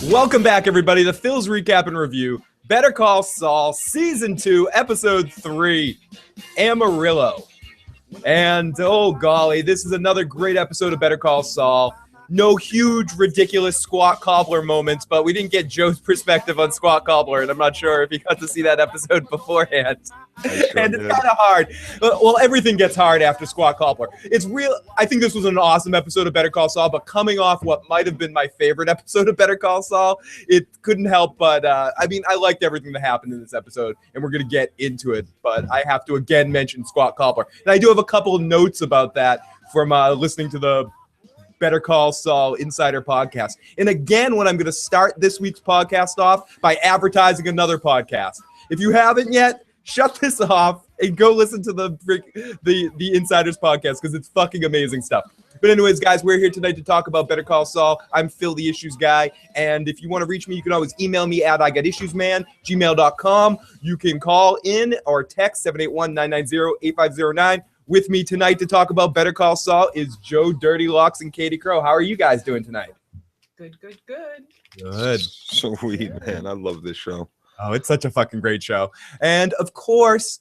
Welcome back, everybody, to Phil's Recap and Review, Better Call Saul, Season 2, Episode 3, Amarillo. And, oh golly, this is another great episode of Better Call Saul. No huge, ridiculous squat cobbler moments, but we didn't get Joe's perspective on squat cobbler, and I'm not sure if he got to see that episode beforehand. And it's kind of hard. Well, everything gets hard after squat cobbler. It's real. I think this was an awesome episode of Better Call Saul, but coming off what might have been my favorite episode of Better Call Saul, it couldn't help but, I liked everything that happened in this episode, and we're going to get into it, but I have to again mention squat cobbler. And I do have a couple of notes about that from listening to the Better Call Saul Insider podcast. And again, when I'm going to start this week's podcast off by advertising another podcast. If you haven't yet, shut this off and go listen to the Insiders podcast because it's fucking amazing stuff. But anyways, guys, we're here tonight to talk about Better Call Saul. I'm Phil, the Issues Guy. And if you want to reach me, you can always email me at IGotIssuesMan@gmail.com. You can call in or text 781-990-8509. With me tonight to talk about Better Call Saul is Joe Dirty Locks and Katie Crow. How are you guys doing tonight? Good. Good. Sweet, man. I love this show. Oh, it's such a fucking great show. And of course,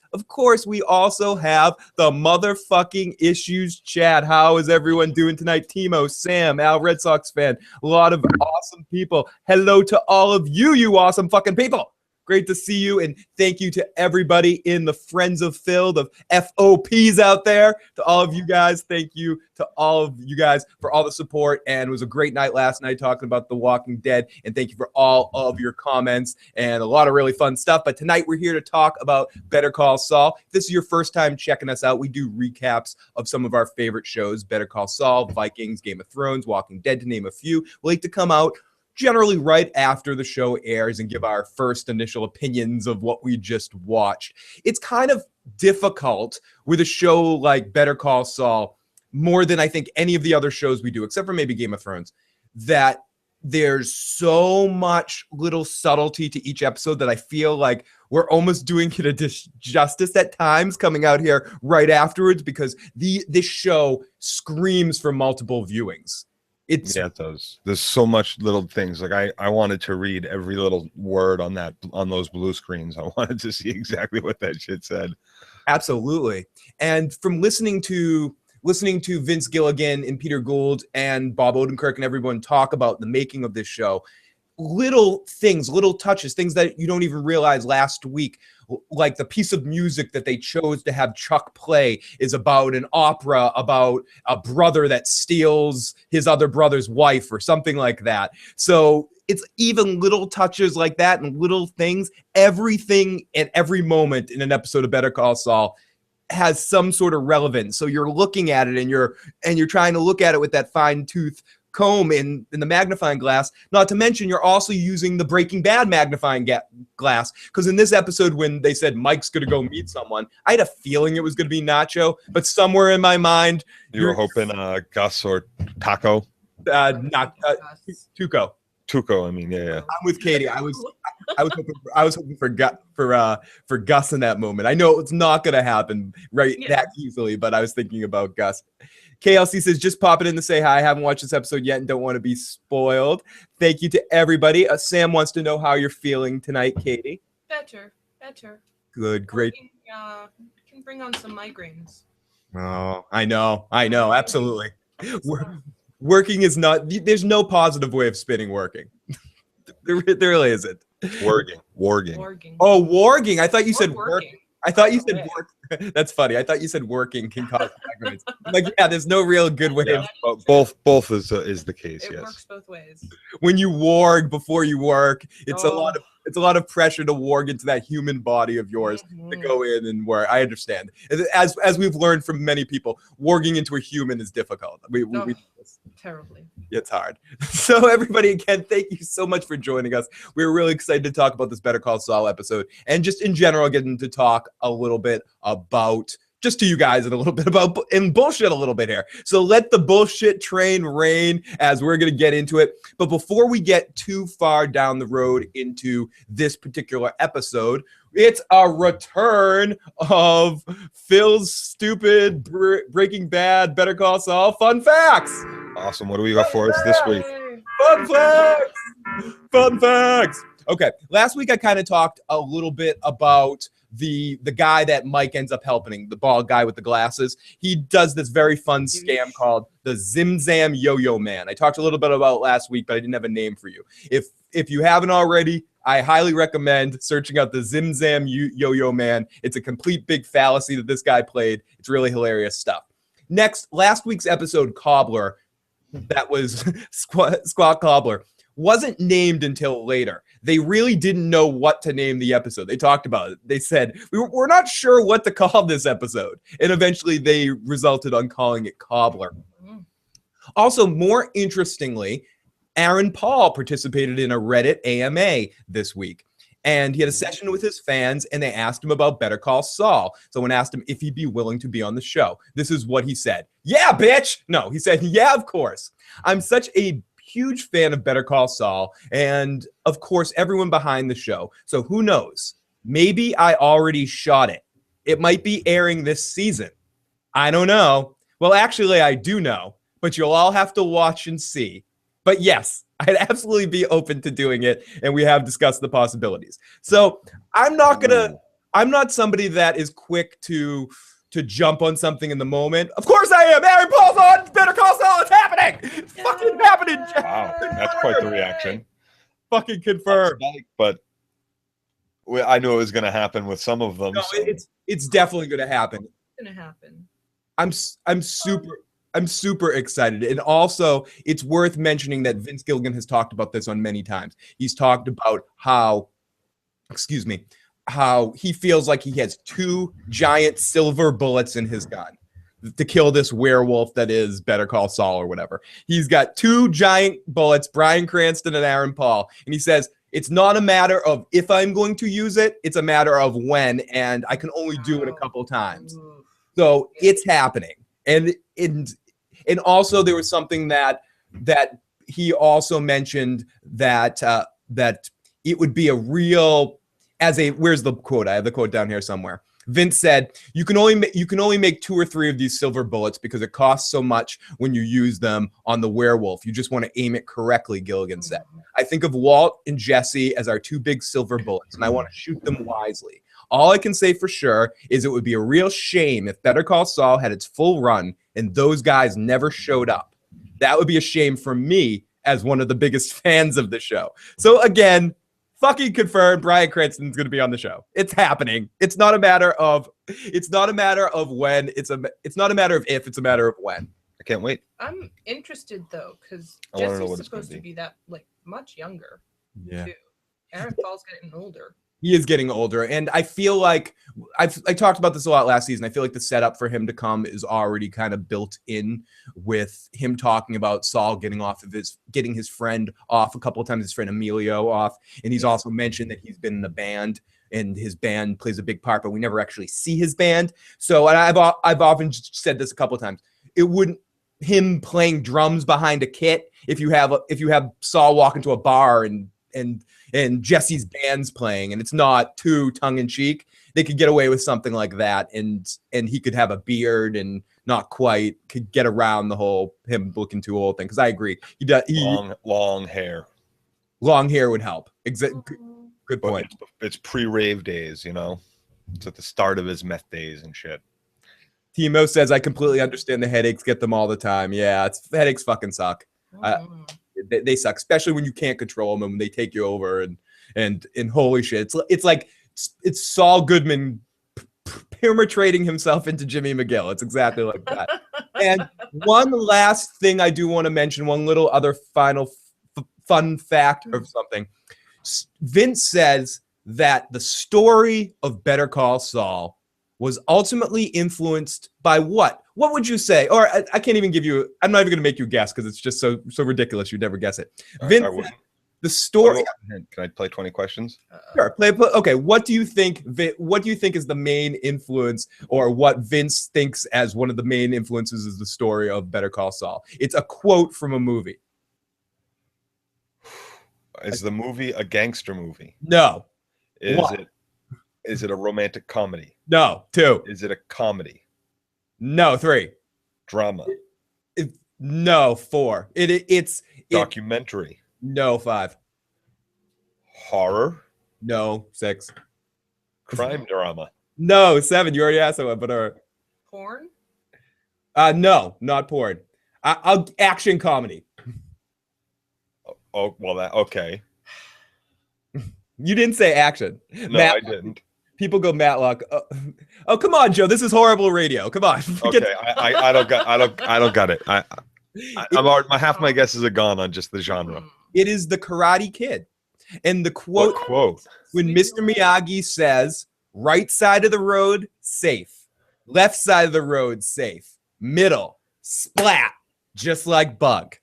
we also have the motherfucking Issues chat. How is everyone doing tonight? Timo, Sam, Al, Red Sox fan, a lot of awesome people. Hello to all of you, you awesome fucking people. Great to see you, and thank you to everybody in the Friends of Phil, the FOPs out there. To all of you guys, thank you to all of you guys for all the support, and it was a great night last night talking about The Walking Dead, and thank you for all of your comments and a lot of really fun stuff. But tonight we're here to talk about Better Call Saul. If this is your first time checking us out, we do recaps of some of our favorite shows: Better Call Saul, Vikings, Game of Thrones, Walking Dead, to name a few. We like to come out generally right after the show airs and give our first initial opinions of what we just watched. It's kind of difficult with a show like Better Call Saul, more than I think any of the other shows we do, except for maybe Game of Thrones, that there's so much little subtlety to each episode that I feel like we're almost doing it a disjustice at times coming out here right afterwards, because this show screams for multiple viewings. It does. There's so much little things. Like I wanted to read every little word on those blue screens. I wanted to see exactly what that shit said. Absolutely. And from listening to Vince Gilligan and Peter Gould and Bob Odenkirk and everyone talk about the making of this show, little things, little touches, things that you don't even realize last week, like the piece of music that they chose to have Chuck play is about an opera about a brother that steals his other brother's wife or something like that. So it's even little touches like that and little things. Everything at every moment in an episode of Better Call Saul has some sort of relevance. So you're looking at it and you're trying to look at it with that fine tooth comb in the magnifying glass. Not to mention you're also using the Breaking Bad magnifying glass, because in this episode when they said Mike's gonna go meet someone, I had a feeling it was gonna be Nacho, but somewhere in my mind you were hoping Gus or Taco. Tuco. I mean, yeah. I'm with Katie. I was hoping for Gus in that moment. I know it's not gonna happen that easily, but I was thinking about Gus. KLC says, just pop it in to say hi. I haven't watched this episode yet and don't want to be spoiled. Thank you to everybody. Sam wants to know how you're feeling tonight, Katie. Better. Good, great. Can bring on some migraines. Oh, I know, absolutely. Working is not, there's no positive way of spinning working. There really isn't. Warging. Oh, warging. I thought you said working. I thought you said work. That's funny. I thought you said working can cause migraines. Like, yeah, there's no real good way. Yeah, both is the case. It yes. works both ways. When you warg before you work, it's a lot of pressure to warg into that human body of yours to go in and work. I understand. As we've learned from many people, warging into a human is difficult. We terribly. It's hard. So everybody, again, thank you so much for joining us. We're really excited to talk about this Better Call Saul episode, and just in general getting to talk a little bit about, just to you guys, and a little bit about and bullshit a little bit here. So let the bullshit train reign as we're going to get into it. But before we get too far down the road into this particular episode, it's a return of Phil's stupid Breaking Bad Better Call Saul fun facts. Awesome. What do we got for us this week? Fun facts. Fun facts. Okay, last week I kind of talked a little bit about the guy that Mike ends up helping, the bald guy with the glasses. He does this very fun scam called the Zim Zam Yo-Yo Man. I talked a little bit about it last week, but I didn't have a name for you. If you haven't already, I highly recommend searching out the Zim Zam Yo-Yo Man. It's a complete big fallacy that this guy played. It's really hilarious stuff. Next, last week's episode, Cobbler, that was Squat Cobbler, wasn't named until later. They really didn't know what to name the episode. They talked about it. They said, we're not sure what to call this episode. And eventually they resulted on calling it Cobbler. Also, more interestingly, Aaron Paul participated in a Reddit AMA this week. And he had a session with his fans, and they asked him about Better Call Saul. Someone asked him if he'd be willing to be on the show. This is what he said. Yeah, bitch. No, he said, yeah, of course. I'm such a huge fan of Better Call Saul, and of course, everyone behind the show. So who knows? Maybe I already shot it. It might be airing this season. I don't know. Well, actually, I do know, but you'll all have to watch and see. But yes, I'd absolutely be open to doing it, and we have discussed the possibilities. So I'm not somebody that is quick to jump on something in the moment. Of course I am. Aaron Paul's on Better Call Saul. It's happening. It's fucking happening. Wow, that's quite the reaction. Fucking confirmed. But I knew it was going to happen with some of them. No, so. it's definitely going to happen. It's gonna happen. I'm super excited. And also, it's worth mentioning that Vince Gilligan has talked about this on many times. He's talked about how he feels like he has 2 giant silver bullets in his gun to kill this werewolf that is Better Call Saul or whatever. He's got 2 giant bullets, Bryan Cranston and Aaron Paul. And he says, it's not a matter of if I'm going to use it, it's a matter of when, and I can only do it a couple times. So it's happening. And also there was something that he also mentioned that it would be a real where's the quote? I have the quote down here somewhere. Vince said, you can only make 2 or 3 of these silver bullets because it costs so much when you use them on the werewolf. You just want to aim it correctly, Gilligan said. I think of Walt and Jesse as our 2 big silver bullets, and I want to shoot them wisely. All I can say for sure is it would be a real shame if Better Call Saul had its full run and those guys never showed up. That would be a shame for me as one of the biggest fans of the show. So again, fucking confirmed, Bryan Cranston's going to be on the show. It's happening. It's not a matter of when. It's not a matter of if. It's a matter of when. I can't wait. I'm interested though, because I wanna know Jesse's what it's supposed gonna to be that much younger. Yeah. Too. Aaron Paul's getting older. He is getting older, and I feel like I talked about this a lot last season. I feel like the setup for him to come is already kind of built in with him talking about Saul getting his friend off a couple of times, his friend Emilio off, and he's also mentioned that he's been in the band and his band plays a big part, but we never actually see his band. So I've often said this a couple of times. It wouldn't him playing drums behind a kit if you have Saul walk into a bar and Jesse's band's playing and it's not too tongue-in-cheek, they could get away with something like that, and he could have a beard and not quite could get around the whole him looking too old thing. Because I agree, long hair. Long hair would help. Good point. It's pre-rave days, It's at the start of his meth days and shit. Timo says, I completely understand the headaches, get them all the time. Yeah, headaches fucking suck. They suck, especially when you can't control them and when they take you over and holy shit, it's Saul Goodman penetrating himself into Jimmy McGill. It's exactly like that. And one last thing I do want to mention, one little other final fun fact or something. Vince says that the story of Better Call Saul was ultimately influenced by what? What would you say? Or I can't even give you. I'm not even going to make you guess because it's just so ridiculous. You'd never guess it. Vince, the story. Can I play 20 questions? Sure. Play. Okay. What do you think? What do you think is the main influence, or what Vince thinks as one of the main influences is the story of Better Call Saul? It's a quote from a movie. Is the movie a gangster movie? No. Is it a romantic comedy? No. 2. Is it a comedy? No. 3. Drama? No. 4. It's documentary? No. 5. Horror, No. 6. crime drama. No. 7. You already asked that one, but Porn? no, not porn. I'll action comedy. Oh, well, that okay. You didn't say action. No, I didn't. People go Matlock. Oh, come on, Joe. This is horrible radio. Come on. Okay, I don't got it. I'm already, half my guesses are gone on just the genre. It is the Karate Kid. And the quote, What quote? when Mr. Miyagi says, right side of the road, safe. Left side of the road, safe. Middle, splat, just like Bug.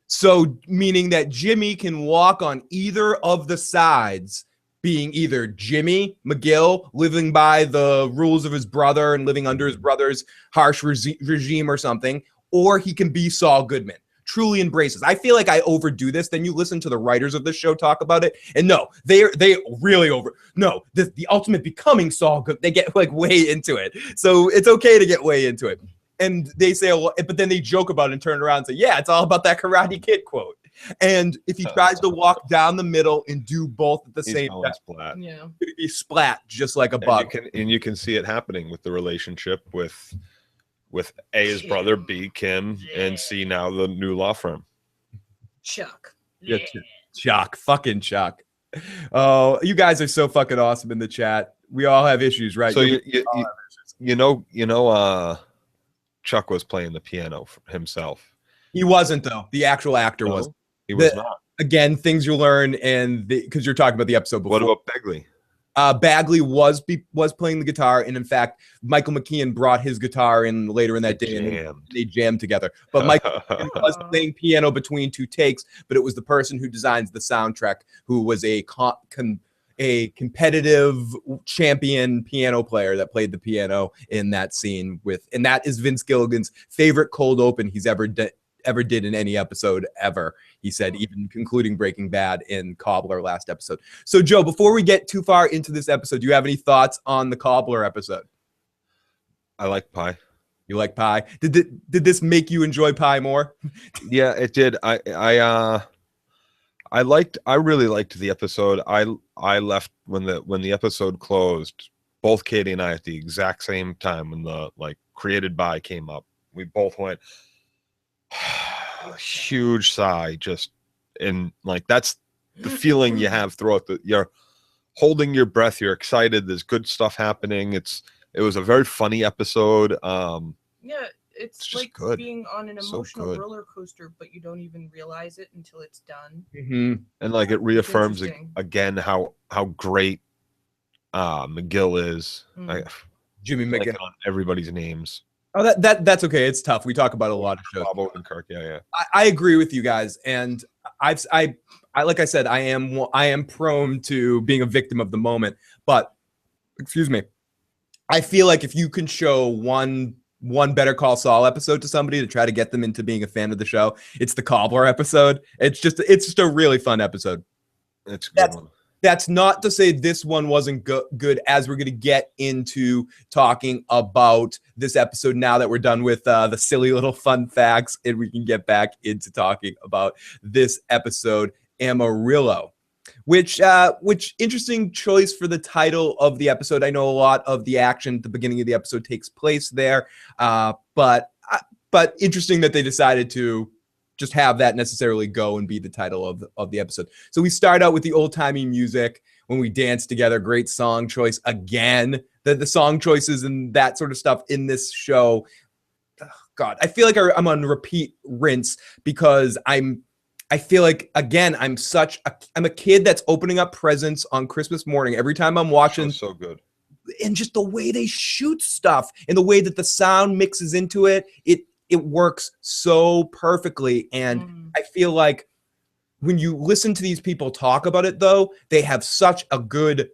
So, meaning that Jimmy can walk on either of the sides, being either Jimmy McGill, living by the rules of his brother and living under his brother's harsh regime or something, or he can be Saul Goodman. Truly embraces. I feel like I overdo this. Then you listen to the writers of this show talk about it, and no, they really the ultimate becoming Saul Goodman. They get like way into it, so it's okay to get way into it. And they say a lot, but then they joke about it and turn around and say, "Yeah, it's all about that Karate Kid quote." And if he tries to walk down the middle and do both at the same time, splat. Yeah. it'd be splat just like a bug. And you can see it happening with the relationship with A, his brother, B, Kim, and C, now the new law firm. Chuck. Yeah, Chuck, fucking Chuck. Oh, you guys are so fucking awesome in the chat. We all have issues, right? So you know, Chuck was playing the piano for himself. He wasn't though. The actual actor No, was. He was not. Again, things you learn, and because you're talking about the episode before. What about Begley? Bagley was playing the guitar, and in fact, Michael McKean brought his guitar in later in that day, and they jammed together. But Michael McKean was playing piano between two takes, but it was the person who designs the soundtrack who was a competitive champion piano player that played the piano in that scene and that is Vince Gilligan's favorite cold open he's ever did in any episode ever. He said, even concluding Breaking Bad in Cobbler last episode. So, Joe, before we get too far into this episode, do you have any thoughts on the Cobbler episode? I like pie. You like pie? Did this make you enjoy pie more? Yeah, it did. I really liked the episode. I left when the episode closed. Both Katie and I at the exact same time when the created by came up. We both went huge sigh, just and that's the feeling you have throughout you're holding your breath, you're excited, there's good stuff happening. It was a very funny episode. Yeah, it's like good. Being on an emotional roller coaster, but you don't even realize it until it's done. Mm-hmm. And it reaffirms again how great McGill is. Jimmy McGill. On everybody's names. Oh, that's okay. It's tough. We talk about a lot of shows. Bob Odenkirk, yeah. I agree with you guys, and I like I said, I am prone to being a victim of the moment. But excuse me, I feel like if you can show one Better Call Saul episode to somebody to try to get them into being a fan of the show, it's the Cobbler episode. It's just a really fun episode. It's a good one. That's not to say this one wasn't good, as we're going to get into talking about this episode now that we're done with the silly little fun facts, and we can get back into talking about this episode, Amarillo, which interesting choice for the title of the episode. I know a lot of the action at the beginning of the episode takes place there, but interesting that they decided to just have that necessarily go and be the title of the episode. So we start out with the old-timey music when we dance together. Great song choice again. The song choices and that sort of stuff in this show. Oh, God, I feel like I'm on repeat rinse because I feel like, again, I'm a kid that's opening up presents on Christmas morning every time I'm watching. So good. And just the way they shoot stuff and the way that the sound mixes into it, it works so perfectly. And I feel like when you listen to these people talk about it, though, they have such a good,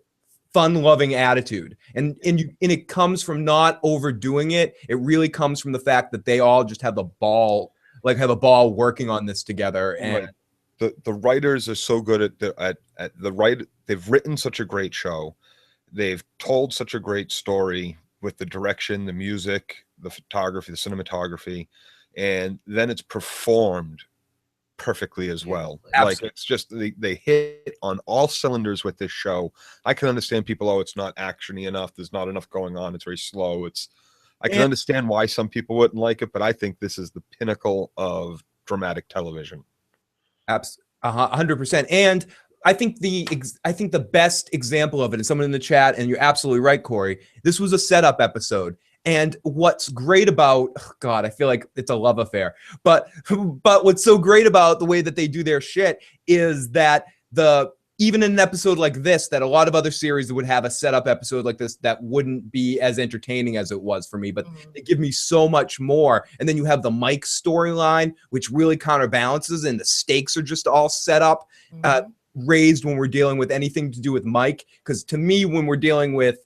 fun-loving attitude. And it comes from not overdoing it. It really comes from the fact that they all just have a ball working on this together. And the writers are so good at the right. They've written such a great show. They've told such a great story with the direction, the music, the photography, the cinematography, and then it's performed perfectly as well. Absolutely. Like it's just they hit on all cylinders with this show. I can understand people, oh, it's not actiony enough, there's not enough going on, it's very slow. I can understand why some people wouldn't like it, but I think this is the pinnacle of dramatic television. 100%. And I think the best example of it is someone in the chat, and you're absolutely right, Corey. This was a setup episode. And what's great about, God, I feel like it's a love affair. But what's so great about the way that they do their shit is that even in an episode like this, that a lot of other series would have a setup episode like this that wouldn't be as entertaining as it was for me, but they give me so much more. And then you have the Mike storyline, which really counterbalances, and the stakes are just all set up, raised when we're dealing with anything to do with Mike. Because to me, when we're dealing with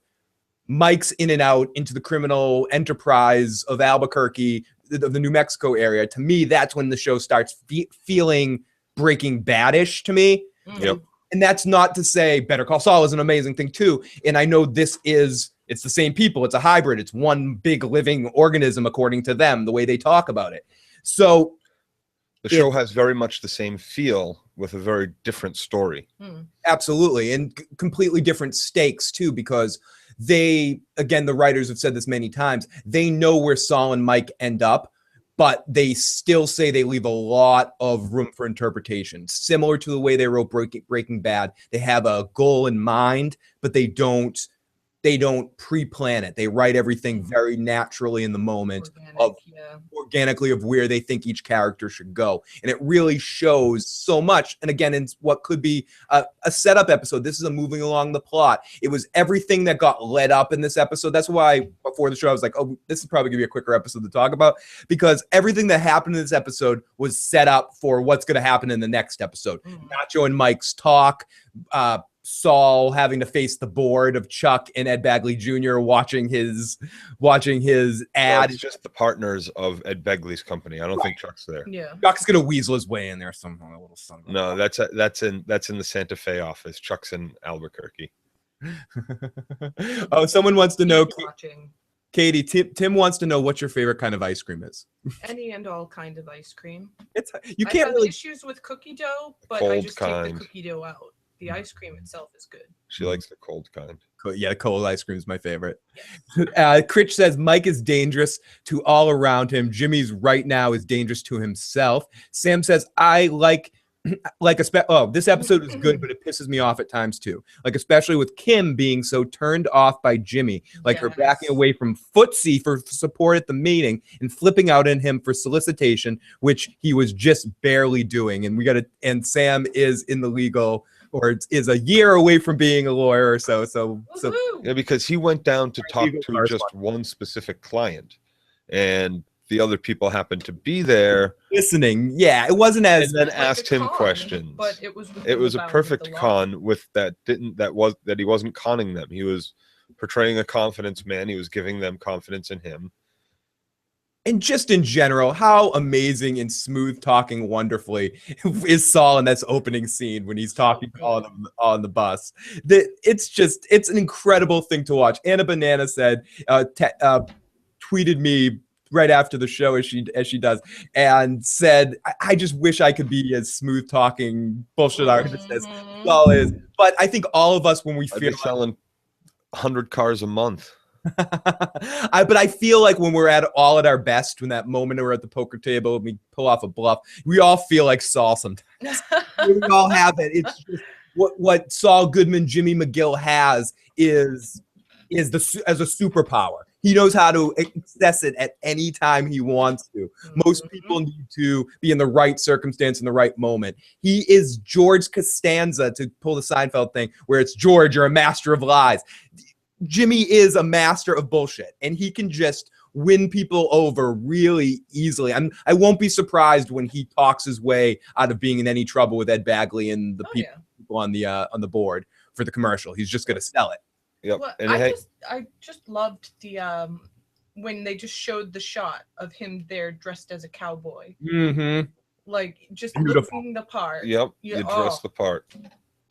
Mike's in and out into the criminal enterprise of Albuquerque, of the New Mexico area, to me, that's when the show starts feeling Breaking Bad-ish to me. Yep. And that's not to say Better Call Saul is an amazing thing too. And I know it's the same people. It's a hybrid. It's one big living organism, according to them, the way they talk about it. So the show has very much the same feel with a very different story. Absolutely. And completely different stakes too, because the writers have said this many times, they know where Saul and Mike end up, but they still say they leave a lot of room for interpretation. Similar to the way they wrote Breaking Bad. They have a goal in mind, but they don't pre-plan it. They write everything very naturally in the moment, organically of where they think each character should go. And it really shows so much. And again, in what could be a setup episode, this is a moving along the plot. It was everything that got led up in this episode. That's why before the show, I was like, oh, this is probably gonna be a quicker episode to talk about, because everything that happened in this episode was set up for what's gonna happen in the next episode. Nacho and Mike's talk, Saul having to face the board of Chuck and Ed Bagley Jr. watching his ad. Well, it's just the partners of Ed Begley's company. I don't think Chuck's there. Yeah, Chuck's gonna weasel his way in there somehow. A little something. No, that's in the Santa Fe office. Chuck's in Albuquerque. Oh, someone wants to know, Katie. Tim wants to know what your favorite kind of ice cream is. Any and all kind of ice cream. You I can't have really issues with cookie dough, but Cold I just kind. take the cookie dough out. The ice cream itself is good. She likes the cold kind. Yeah, cold ice cream is my favorite. Critch says Mike is dangerous to all around him. Jimmy's right now is dangerous to himself. Sam says I like this episode is good, but it pisses me off at times too. Like especially with Kim being so turned off by Jimmy, like her backing away from Footsie for support at the meeting and flipping out on him for solicitation, which he was just barely doing. And Sam is in the legal, or is a year away from being a lawyer or so. Yeah, because he went down to talk to just one specific client, and the other people happened to be there listening. Yeah, it wasn't as. And then asked him questions. But it was a perfect con with that he wasn't conning them. He was portraying a confidence man. He was giving them confidence in him. And just in general, how amazing and smooth talking wonderfully is Saul in this opening scene when he's talking on the bus. It's an incredible thing to watch. Anna Banana said, tweeted me right after the show as she does, and said, I just wish I could be as smooth talking bullshit artist as Saul is. But I think all of us, when we feel selling 100 cars a month. But I feel like when we're at our best, when that moment we're at the poker table and we pull off a bluff, we all feel like Saul sometimes. We all have it. It's just what Saul Goodman, Jimmy McGill has is as a superpower. He knows how to access it at any time he wants to. Most people need to be in the right circumstance in the right moment. He is George Costanza, to pull the Seinfeld thing, where it's George, you're a master of lies. Jimmy is a master of bullshit, and he can just win people over really easily. I won't be surprised when he talks his way out of being in any trouble with Ed Bagley and the people on the board for the commercial. He's just going to sell it. Yep. Well, and I just loved the when they just showed the shot of him there dressed as a cowboy. Like just looking the part. Yep. You dressed the part.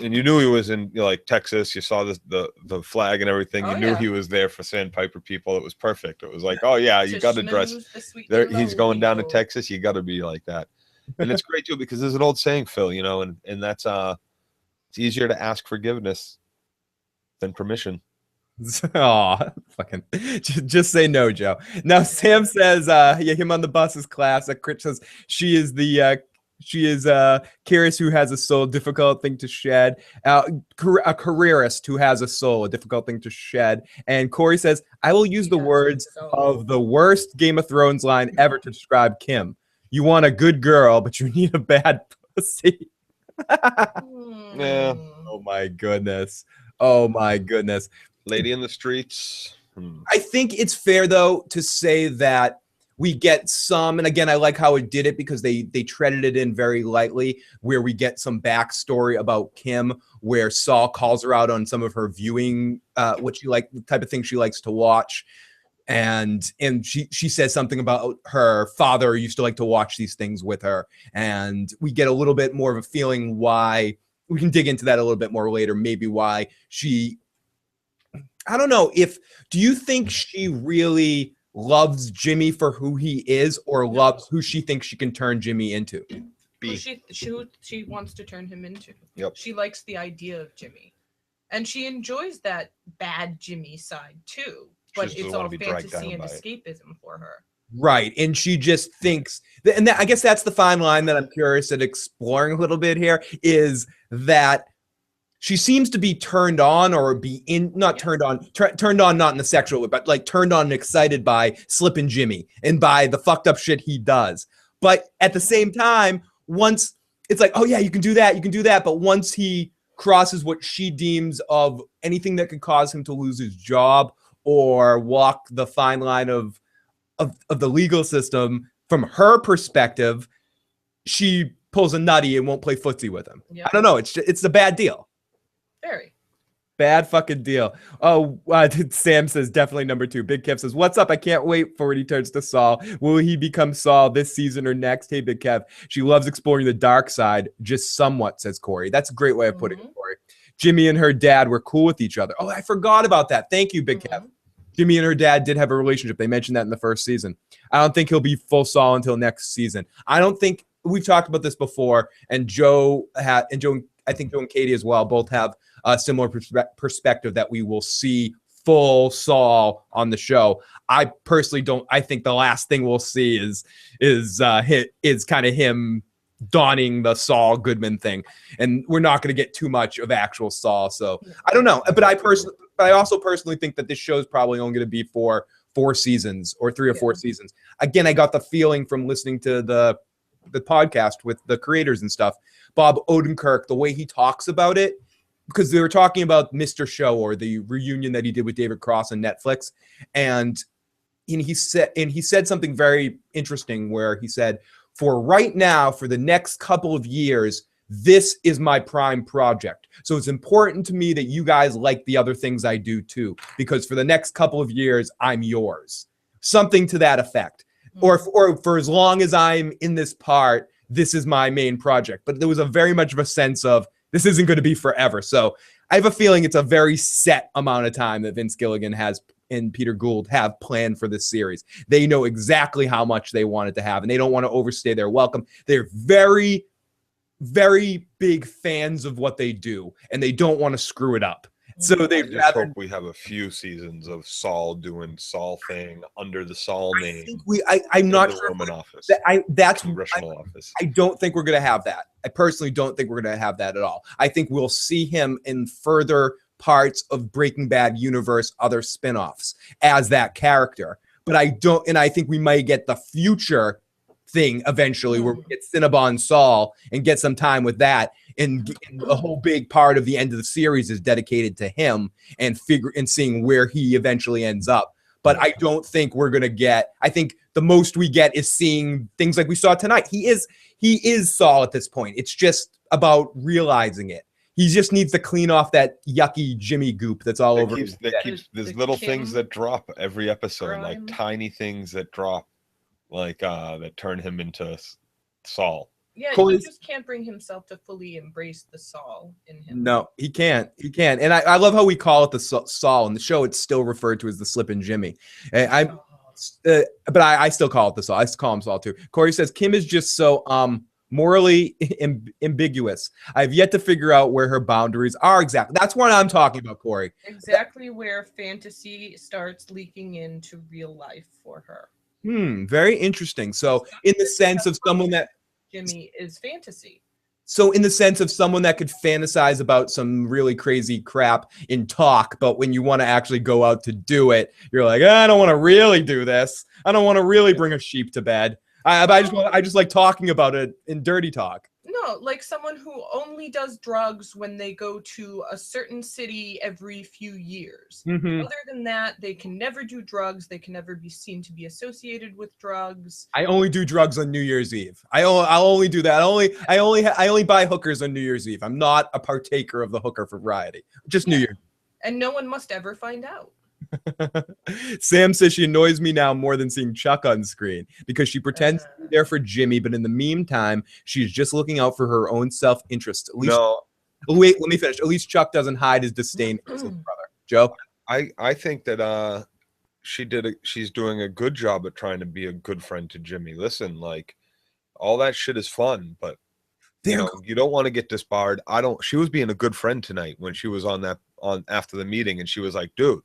And you knew he was in Texas. You saw the flag and everything. You knew he was there for Sandpiper people. It was perfect. It was like, oh yeah, you got to dress. He's going down to Texas. You got to be like that. And it's great too because there's an old saying, Phil, and that's it's easier to ask forgiveness than permission. Oh, fucking just say no, Joe. Now Sam says, yeah, him on the bus is classic. Crit says she is curious who has a soul, difficult thing to shed. A careerist who has a soul, a difficult thing to shed. And Corey says, I will use the words of the worst Game of Thrones line ever to describe Kim. You want a good girl, but you need a bad pussy. Yeah. Oh my goodness. Oh my goodness. Lady in the Streets. I think it's fair though to say that we get some, and again, I like how it did it because they treaded it in very lightly, where we get some backstory about Kim, where Saul calls her out on some of her viewing, what she like, the type of thing she likes to watch. And she says something about her father used to like to watch these things with her. And we get a little bit more of a feeling why. We can dig into that a little bit more later, maybe why she, I don't know, do you think she really loves Jimmy for who he is, or loves who she thinks she can turn Jimmy into? Who she wants to turn him into. Yep. She likes the idea of Jimmy. And she enjoys that bad Jimmy side too. But it's all fantasy and escapism for her. Right. And she just thinks, and I guess that's the fine line that I'm curious at exploring a little bit here, is that she seems to be turned on or turned on, not in the sexual way, but like turned on and excited by Slippin' Jimmy and by the fucked up shit he does. But at the same time, once it's like, oh yeah, you can do that. But once he crosses what she deems of anything that could cause him to lose his job or walk the fine line of the legal system, from her perspective, she pulls a nutty and won't play footsie with him. Yep. I don't know. It's a bad deal. Very. Bad fucking deal. Oh, Sam says definitely number 2. Big Kev says, what's up? I can't wait for when he turns to Saul. Will he become Saul this season or next? Hey, Big Kev. She loves exploring the dark side, just somewhat, says Corey. That's a great way of putting it, Corey. Jimmy and her dad were cool with each other. Oh, I forgot about that. Thank you, Big Kev. Jimmy and her dad did have a relationship. They mentioned that in the first season. I don't think he'll be full Saul until next season. I don't think, we've talked about this before, and I think Joe and Katie as well both have a similar perspective that we will see full Saul on the show. I personally don't. I think the last thing we'll see is kind of him donning the Saul Goodman thing, and we're not going to get too much of actual Saul. So I don't know, but I also personally think that this show is probably only going to be for 4 seasons or 3 or 4 seasons. Again, I got the feeling from listening to the podcast with the creators and stuff, Bob Odenkirk, the way he talks about it, because they were talking about Mr. Show, or the reunion that he did with David Cross on Netflix. And he said something very interesting, where he said, for right now, for the next couple of years, this is my prime project. So it's important to me that you guys like the other things I do too, because for the next couple of years, I'm yours. Something to that effect. Or for as long as I'm in this part, this is my main project. But there was a very much of a sense of, this isn't going to be forever. So I have a feeling it's a very set amount of time that Vince Gilligan and Peter Gould have planned for this series. They know exactly how much they want it to have, and they don't want to overstay their welcome. They're very, very big fans of what they do, and they don't want to screw it up. So they hope we have a few seasons of Saul doing Saul thing under the Saul name. I'm not sure. Roman office. That's congressional office. I don't think we're going to have that. I personally don't think we're going to have that at all. I think we'll see him in further parts of Breaking Bad universe, other spinoffs as that character. But I think we might get the future thing eventually, where we get Cinnabon Saul and get some time with that. And a whole big part of the end of the series is dedicated to him and seeing where he eventually ends up. But I don't think we're gonna get. I think the most we get is seeing things like we saw tonight. He is Saul at this point. It's just about realizing it. He just needs to clean off that yucky Jimmy goop that's all over. There's little things that drop every episode, like tiny things that drop, like that turn him into Saul. Yeah, he just can't bring himself to fully embrace the Saul in him. No, he can't. And I love how we call it the Saul. In the show, it's still referred to as the Slippin' Jimmy. But I still call it the Saul. I still call him Saul too. Corey says Kim is just so morally ambiguous. I've yet to figure out where her boundaries are exactly. That's what I'm talking about, Corey. Exactly where fantasy starts leaking into real life for her. Very interesting. So in the sense of someone that Jimmy is fantasy. So in the sense of someone that could fantasize about some really crazy crap in talk, but when you want to actually go out to do it, you're like, I don't want to really do this. I don't want to really bring a sheep to bed. I just like talking about it in dirty talk. No, like someone who only does drugs when they go to a certain city every few years. Other than that, they can never do drugs. They can never be seen to be associated with drugs. I only do drugs on New Year's Eve. I'll only do that. I only buy hookers on New Year's Eve. I'm not a partaker of the hooker variety. Just New Year's. And no one must ever find out. Sam says she annoys me now more than seeing Chuck on screen because she pretends to be there for Jimmy, but in the meantime, she's just looking out for her own self-interest. At least, wait, let me finish. At least Chuck doesn't hide his disdain for his brother. Joe? I think that she's doing a good job at trying to be a good friend to Jimmy. Listen, like all that shit is fun, but you don't want to get disbarred. She was being a good friend tonight when she was on after the meeting, and she was like, dude,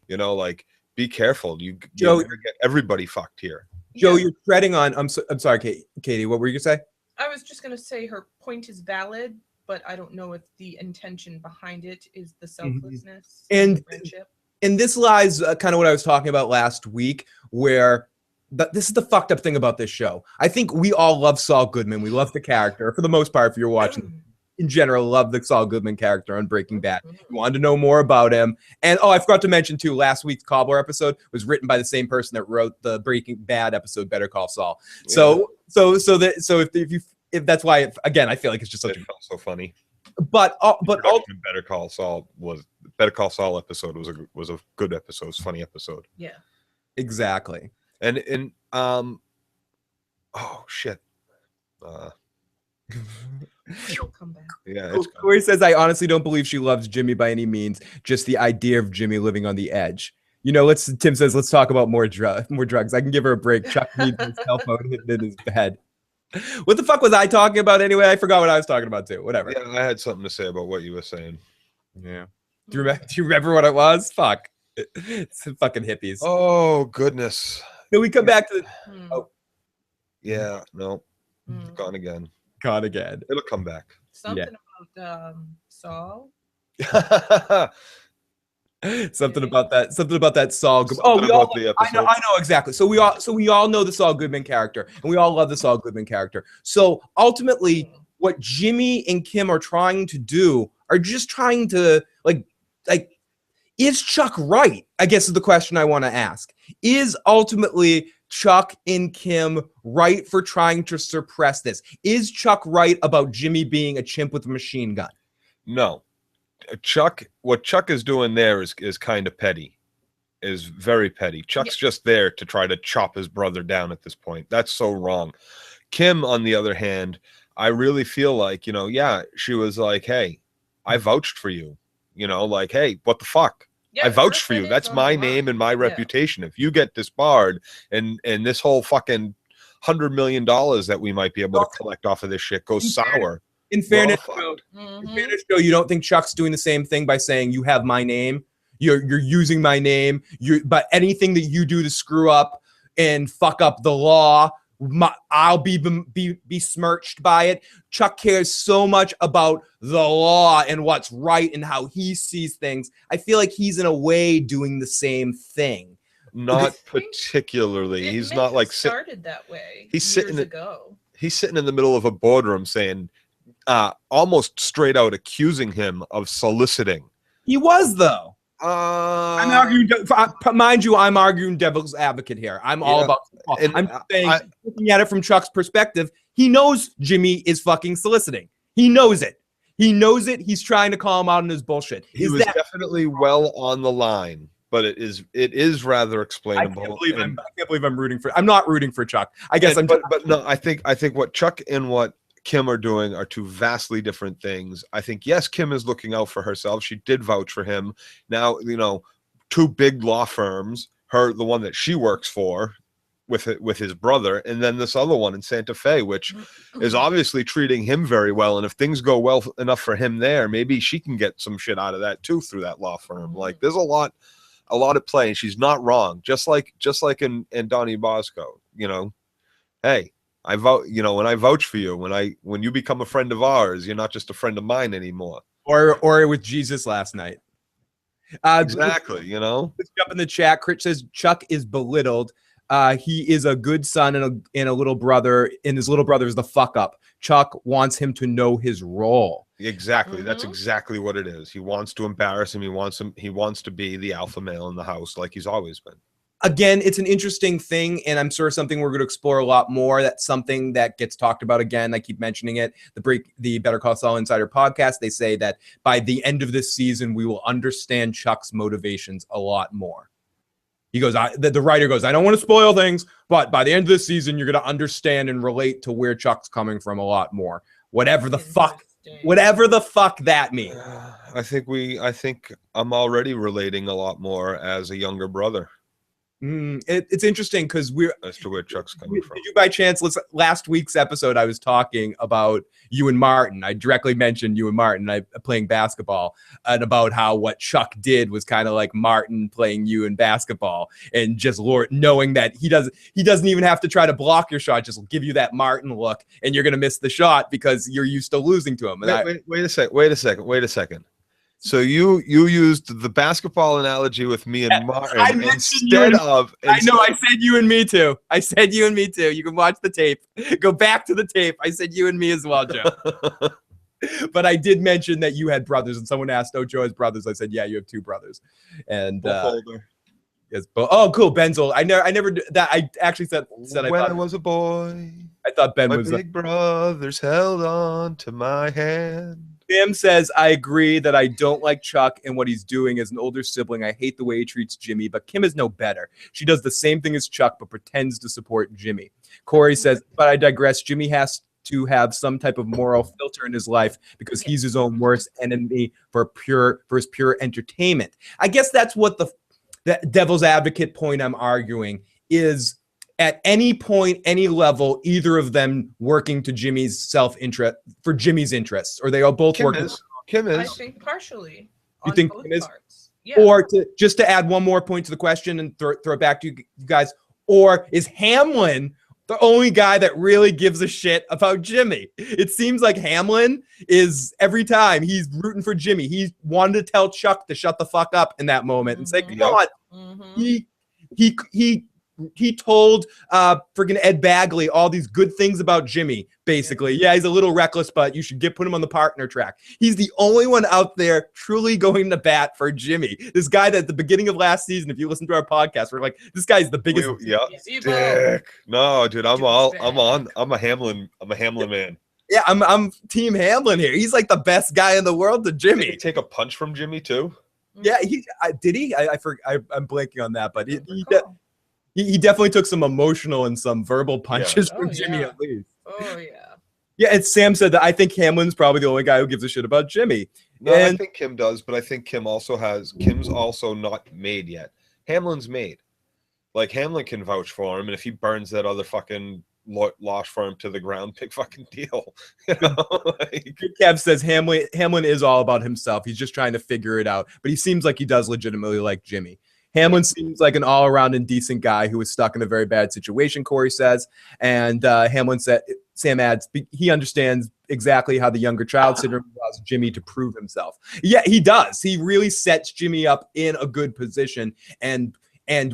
like be careful. You're gonna get everybody fucked here. Joe, you're treading on. I'm sorry, Katie. What were you gonna say? I was just gonna say her point is valid, but I don't know if the intention behind it is the selflessness and the friendship. And this lies kind of what I was talking about last week, where this is the fucked up thing about this show. I think we all love Saul Goodman. We love the character for the most part. If you're watching. In general, love the Saul Goodman character on Breaking Bad. You wanted to know more about him. And I forgot to mention too, last week's Cobbler episode was written by the same person that wrote the Breaking Bad episode, Better Call Saul. Yeah. If that's why, again, I feel like it's just such so funny. But Better Call Saul episode was a good episode. It was a funny episode. Yeah, exactly. And oh shit. She'll come back. Yeah. Corey says, I honestly don't believe she loves Jimmy by any means. Just the idea of Jimmy living on the edge. Tim says, let's talk about more drugs. I can give her a break. Chuck needs his cell phone hidden in his bed. What the fuck was I talking about anyway? I forgot what I was talking about too. Whatever. Yeah, I had something to say about what you were saying. Yeah. Do you remember what it was? Fuck. It's fucking hippies. Oh, goodness. Then we come back to the... Yeah, no. Gone again. It'll come back. Something about Saul. Something about that Saul Goodman. I know exactly. So we all know the Saul Goodman character, and we all love the Saul Goodman character. So ultimately, what Jimmy and Kim are trying to do are just trying to like is Chuck right? I guess is the question I want to ask. Is ultimately Chuck and Kim right for trying to suppress this? Is Chuck right about Jimmy being a chimp with a machine gun? No. What Chuck is doing there is kind of petty. Is very petty. Chuck's just there to try to chop his brother down at this point. That's so wrong. Kim, on the other hand, I really feel like, she was like, hey, I vouched for you. Like, hey, what the fuck? Yeah, I vouched for you. That's my name and my reputation. If you get disbarred and this whole fucking $100 million that we might be able to collect off of this shit goes sour. In fairness, Joe, you don't think Chuck's doing the same thing by saying you have my name? You're using my name. But anything that you do to screw up and fuck up the law, I'll be besmirched by it. Chuck cares so much about the law and what's right and how he sees things. I feel like he's in a way doing the same thing. Not particularly. He's not like started that way. He's sitting in the middle of a boardroom saying, almost straight out accusing him of soliciting. He was though. I'm arguing, mind you, I'm arguing devil's advocate here. I'm all about. I'm saying, looking at it from Chuck's perspective, he knows Jimmy is fucking soliciting. He knows it. He's trying to call him out on his bullshit. He was definitely well on the line, but it is rather explainable. I can't believe I'm rooting for. I'm not rooting for Chuck. I guess but no. I think what Chuck and what Kim are doing are two vastly different things. I think, yes, Kim is looking out for herself. She did vouch for him. Now, two big law firms, the one that she works for, with his brother, and then this other one in Santa Fe, which is obviously treating him very well. And if things go well enough for him there, maybe she can get some shit out of that too through that law firm. Like there's a lot at play, and she's not wrong. Just like in Donnie Bosco, you know, hey, I vote, you know, when I vouch for you, when you become a friend of ours, you're not just a friend of mine anymore. Or with Jesus last night. Exactly, you know. Let's jump in the chat. Crit says Chuck is belittled. He is a good son and a little brother, and his little brother is the fuck up. Chuck wants him to know his role. Exactly. That's exactly what it is. He wants to embarrass him. He wants to be the alpha male in the house like he's always been. Again, it's an interesting thing, and I'm sure something we're going to explore a lot more. That's something that gets talked about again. I keep mentioning it. The Better Call Saul Insider podcast, they say that by the end of this season, we will understand Chuck's motivations a lot more. He goes, the writer goes, I don't want to spoil things, but by the end of this season, you're going to understand and relate to where Chuck's coming from a lot more. Whatever the fuck that means. I think I'm already relating a lot more as a younger brother. It's interesting because as to where Chuck's coming from. Did you by chance last week's episode? I was talking about you and Martin. I directly mentioned you and Martin playing basketball, and about how what Chuck did was kind of like Martin playing you in basketball, and just knowing that he doesn't even have to try to block your shot, just give you that Martin look, and you're gonna miss the shot because you're used to losing to him. Wait a second. So you used the basketball analogy with me and Martin instead of. I know. I said you and me too. You can watch the tape. Go back to the tape. I said you and me as well, Joe. But I did mention that you had brothers, and someone asked, "Oh, Joe has brothers." I said, "Yeah, you have two brothers." And yes, oh, cool. Ben's old. I never that. I actually said I was a boy. I thought Ben my was big brothers held on to my hand. Sam says, I agree that I don't like Chuck and what he's doing as an older sibling. I hate the way he treats Jimmy, but Kim is no better. She does the same thing as Chuck, but pretends to support Jimmy. Corey says, but I digress. Jimmy has to have some type of moral filter in his life because he's his own worst enemy for his pure entertainment. I guess that's what the devil's advocate point I'm arguing is. At any point, any level, either of them working to Jimmy's self-interest for Jimmy's interests, or they are both working. Kim is. I think partially. You think Kim is? Yeah. Or just to add one more point to the question and throw it back to you guys, or is Hamlin the only guy that really gives a shit about Jimmy? It seems like Hamlin is every time he's rooting for Jimmy. He wanted to tell Chuck to shut the fuck up in that moment and say, come on. He told friggin' Ed Bagley all these good things about Jimmy, basically. Yeah, he's a little reckless, but you should put him on the partner track. He's the only one out there truly going to bat for Jimmy. This guy that at the beginning of last season, if you listen to our podcast, we're like, this guy's the biggest. Dick. No, dude, I'm a Hamlin man. Yeah, I'm team Hamlin here. He's like the best guy in the world to Jimmy. Did he take a punch from Jimmy too? Yeah, did he? I'm blanking on that, but he definitely took some emotional and some verbal punches from Jimmy at least. Oh, yeah. Yeah, and Sam said that I think Hamlin's probably the only guy who gives a shit about Jimmy. No, I think Kim does, but I think Kim's also not made yet. Hamlin's made. Like, Hamlin can vouch for him, and if he burns that other fucking loss firm to the ground, big fucking deal. You know? Kev says Hamlin is all about himself. He's just trying to figure it out, but he seems like he does legitimately like Jimmy. Hamlin seems like an all-around and decent guy who was stuck in a very bad situation, Corey says. And Sam adds, he understands exactly how the younger child syndrome allows Jimmy to prove himself. Yeah, he does. He really sets Jimmy up in a good position and at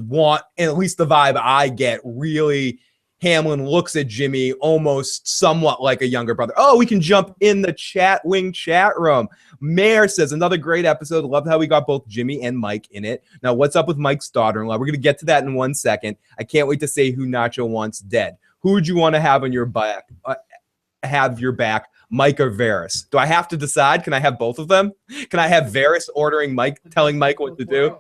least the vibe I get, really Hamlin looks at Jimmy almost somewhat like a younger brother. Oh, we can jump in the chat room. Mayor says, another great episode. Loved how we got both Jimmy and Mike in it. Now, what's up with Mike's daughter-in-law? We're going to get to that in 1 second. I can't wait to say who Nacho wants dead. Who would you want to have on your back? Mike or Varys? Do I have to decide? Can I have both of them? Can I have Varys ordering Mike, telling Mike what to do?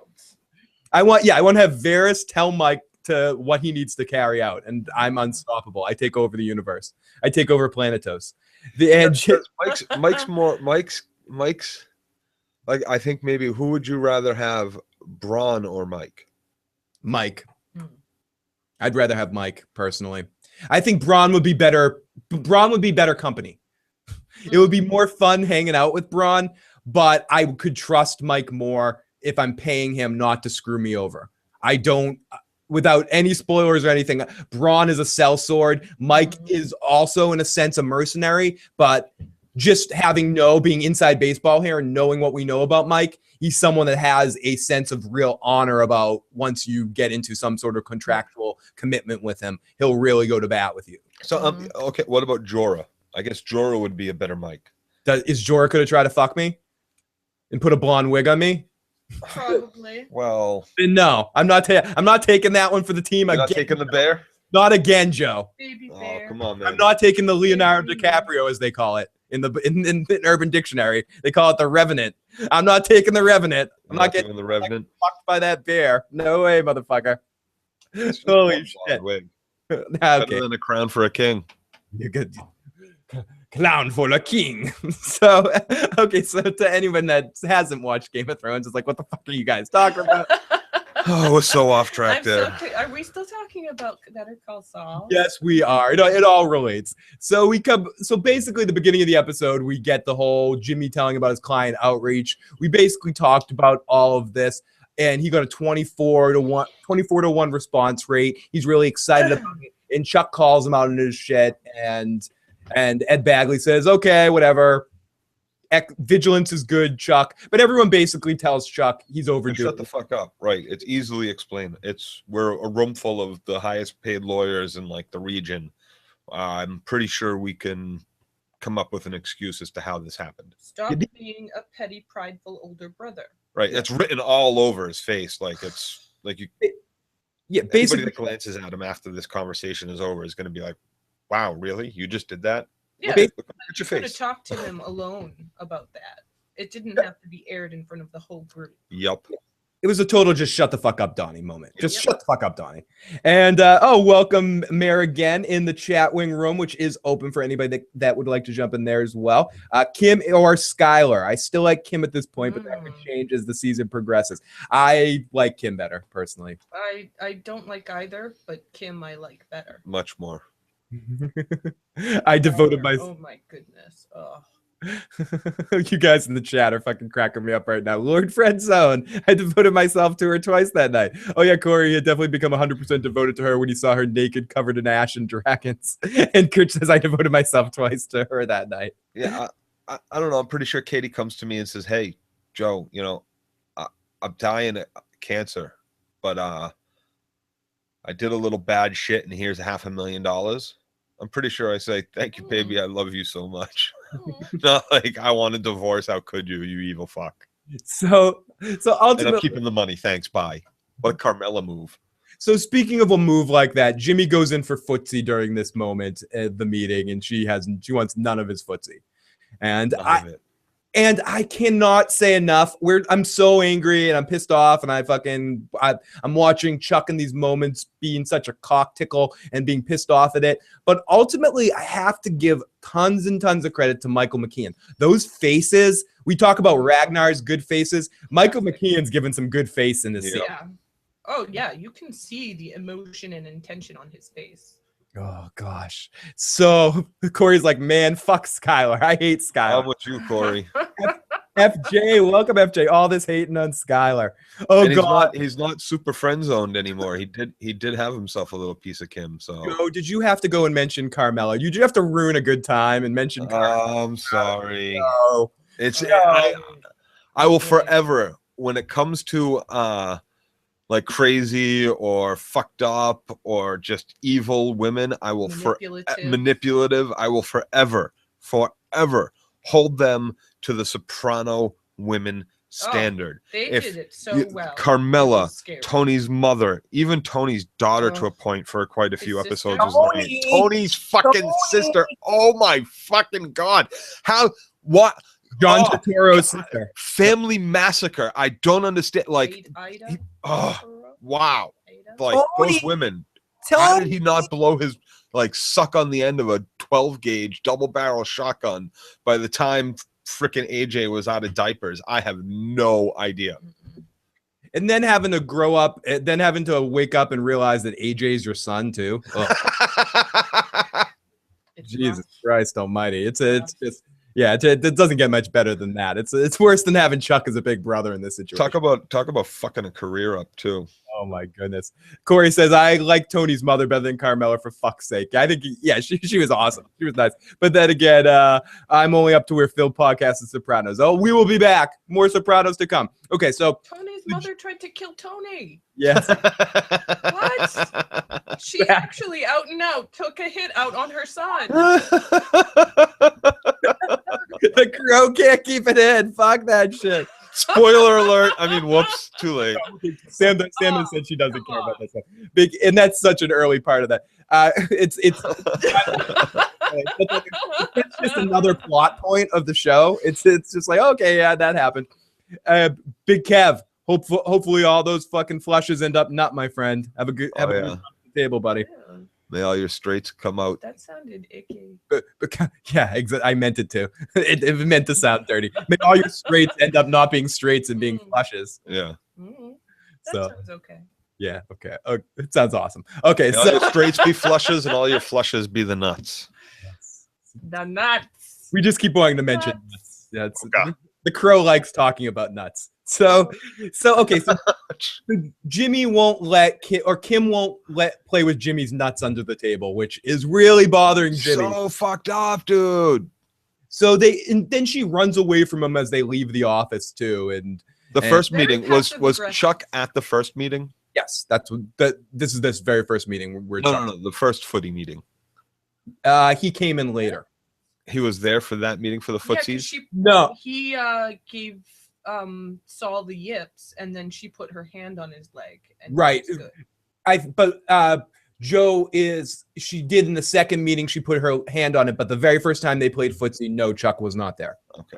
I want to have Varys tell Mike to what he needs to carry out, and I'm unstoppable. I take over the universe. I take over Planetos. The edge. Mike's like, I think maybe who would you rather have, Braun or Mike? Mike. I'd rather have Mike personally. I think Braun would be better. Braun would be better company. It would be more fun hanging out with Braun, but I could trust Mike more if I'm paying him not to screw me over. I don't, without any spoilers or anything, Braun is a sellsword. Mike is also, in a sense, a mercenary, but just being inside baseball here and knowing what we know about Mike, he's someone that has a sense of real honor about once you get into some sort of contractual commitment with him, he'll really go to bat with you. So, okay, what about Jorah? I guess Jorah would be a better Mike. Is Jorah going to try to fuck me and put a blonde wig on me? Probably. Well, no, I'm not taking that one for the team. You're not taking the bear? Not again, Joe. Baby bear. Oh, come on, man. I'm not taking the Leonardo DiCaprio, as they call it in Urban Dictionary. They call it the Revenant. I'm not taking the Revenant. I'm not getting the Revenant. Fucked by that bear. No way, motherfucker. Holy shit. Wig. Okay. Better than a crown for a king. You're good. Clown for the king. So, okay, so to anyone that hasn't watched Game of Thrones, it's like, what the fuck are you guys talking about? Oh, we're so off track there. Are we still talking about Better Call Saul? Yes, we are. It all relates. So basically the beginning of the episode, we get the whole Jimmy telling about his client outreach. We basically talked about all of this, and he got a 24 to 1 response rate. He's really excited about it. And Chuck calls him out on his shit, and Ed Bagley says, okay, whatever. Vigilance is good, Chuck. But everyone basically tells Chuck he's overdue. Shut the fuck up. Right. It's easily explained. We're a room full of the highest paid lawyers in like the region. I'm pretty sure we can come up with an excuse as to how this happened. Stop being a petty, prideful older brother. Right. It's written all over his face. Like it's like you. Yeah, basically, basically, that glances at him after this conversation is over is going to be like, "Wow, really? You just did that?" Yeah, look at your you could have face. talked to him alone about that. It didn't have to be aired in front of the whole group. Yup. it was a total just shut the fuck up, Donnie moment. Just shut the fuck up, Donnie. And welcome Mayor again in the chat wing room, which is open for anybody that would like to jump in there as well. Kim or Skylar. I still like Kim at this point, but that could change as the season progresses. I like Kim better personally. I don't like either, but Kim I like better. Much more. I devoted myself. Oh my goodness. Oh. You guys in the chat are fucking cracking me up right now. Lord Fred Zone. I devoted myself to her twice that night. Oh yeah, Corey had definitely become 100% devoted to her when he saw her naked, covered in ash and dragons. And Kurt says I devoted myself twice to her that night. Yeah, I don't know. I'm pretty sure Katie comes to me and says, "Hey, Joe, you know, I'm dying of cancer, but I did a little bad shit, and here's $500,000." I'm pretty sure I say, "Thank you, baby. I love you so much." Not like I want a divorce. How could you, you evil fuck? So ultimately, and I'm keeping the money. Thanks. Bye. What a Carmella move. So speaking of a move like that, Jimmy goes in for footsie during this moment at the meeting, and she wants none of his footsie. And I cannot say enough. I'm so angry and I'm pissed off, and I'm watching Chuck in these moments being such a cock tickle and being pissed off at it. But ultimately, I have to give tons and tons of credit to Michael McKean. Those faces, we talk about Ragnar's good faces. Michael McKean's given some good face in this scene. Yeah. Oh yeah, you can see the emotion and intention on his face. Oh gosh. So Corey's like, man, fuck Skylar. I hate Skylar. How about you, Corey? FJ, welcome FJ. All this hating on Skylar. Oh and god, he's not super friend zoned anymore. He did have himself a little piece of Kim. So Joe, did you have to go and mention Carmella? You have to ruin a good time and mention Carmella. I'm sorry. No. I will forever, when it comes to like crazy or fucked up or just evil women, I will manipulative. I will forever hold them to the soprano women standard. They did it so well. Carmella, Tony's mother, even Tony's daughter to a point for quite a few episodes was lame. Tony's fucking sister. Oh my fucking god. What? John Turturro's sister. Family Massacre. I don't understand. Like, wow. Like those women. How did he not blow his suck on the end of a 12 gauge double barrel shotgun by the time freaking AJ was out of diapers? I have no idea. And then having to grow up, then having to wake up and realize that AJ's your son too. Oh, Jesus Christ Almighty! It's just it doesn't get much better than that. It's worse than having Chuck as a big brother in this situation. Talk about fucking a career up too. Oh my goodness. Corey says, I like Tony's mother better than Carmela for fuck's sake. I think, she was awesome. She was nice. But then again, I'm only up to where Phil podcasts The Sopranos. Oh, we will be back. More Sopranos to come. Okay, so. Tony's mother tried to kill Tony. Yes. What? She actually out and out took a hit out on her son. The crow can't keep it in. Fuck that shit. Spoiler alert. I mean, whoops, too late. Sam said she doesn't care about that stuff. And that's such an early part of that. It's just another plot point of the show. It's just like, okay, yeah, that happened. Big Kev. Hopefully all those fucking flushes end up nut, my friend. Have a good table, buddy. Yeah. May all your straights come out. That sounded icky. But yeah, I meant it to. It meant to sound dirty. May all your straights end up not being straights and being flushes. Yeah. Mm-hmm. That sounds okay. Yeah. Okay. Oh, it sounds awesome. Okay. May all your straights be flushes and all your flushes be the nuts. The nuts. We just keep wanting to mention nuts. Yeah. The crow likes talking about nuts. So okay. So Jimmy won't let Kim won't let play with Jimmy's nuts under the table, which is really bothering Jimmy. So fucked up, dude. So then she runs away from him as they leave the office too. And the first meeting was Chuck at the first meeting? Yes, this is this very first meeting where no, the first footy meeting. He came in later. He was there for that meeting for the footsies? No. He gave Saul the yips, and then she put her hand on his leg. And right. She did in the second meeting, she put her hand on it, but the very first time they played footsie, no, Chuck was not there. Okay.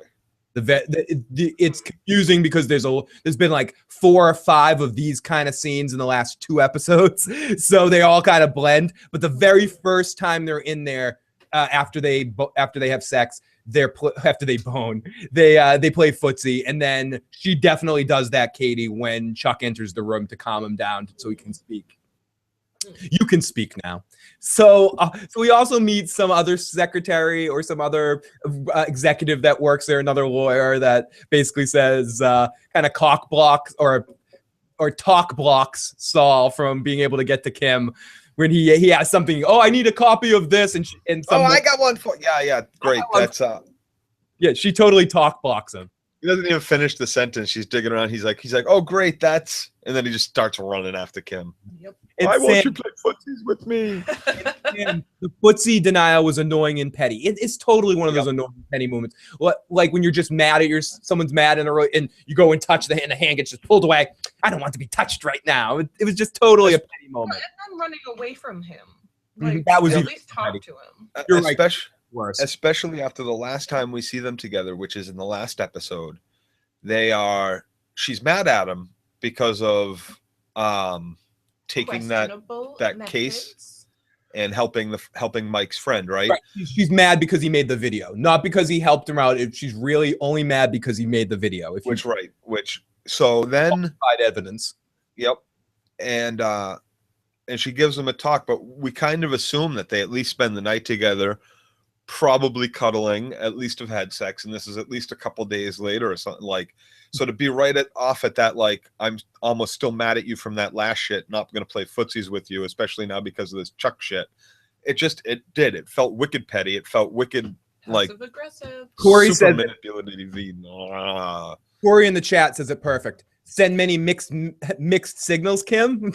It's confusing because there's been like 4 or 5 of these kind of scenes in the last 2 episodes, so they all kind of blend. But the very first time they're in there, after they have sex, after they bone, they play footsie, and then she definitely does that, Katie, when Chuck enters the room to calm him down so he can speak. You can speak now. So we also meet some other secretary or some other executive that works there, another lawyer that basically says kind of cock blocks or talk blocks Saul from being able to get to Kim when he has something. Oh, I need a copy of this, and I got one for great. That's she totally talk blocks him. He doesn't even finish the sentence. She's digging around. He's like, oh great, and then he just starts running after Kim. Yep. Why won't you play footsies with me? The footsie denial was annoying and petty. It's totally one of those annoying petty moments. Like when you're just mad at someone's mad and you go and touch the hand, the hand gets just pulled away. I don't want to be touched right now. It was just totally a petty moment. And then running away from him. Like, that was at least talk to him. You're right. Worse. Especially after the last time we see them together, which is in the last episode. She's mad at him because of taking that case and helping Mike's friend, right? She's mad because he made the video, not because he helped him out. She's really only mad because he made the video. So then evidence. Yep. And she gives him a talk, but we kind of assume that they at least spend the night together, probably cuddling, at least have had sex, and this is at least a couple days later or something. Like, so to be off at that, like, I'm almost still mad at you from that last shit, not going to play footsies with you, especially now because of this Chuck shit. It felt wicked petty. It felt wicked, like aggressive. Corey said manipulative. Corey in the chat says it perfect. Send many mixed signals, Kim.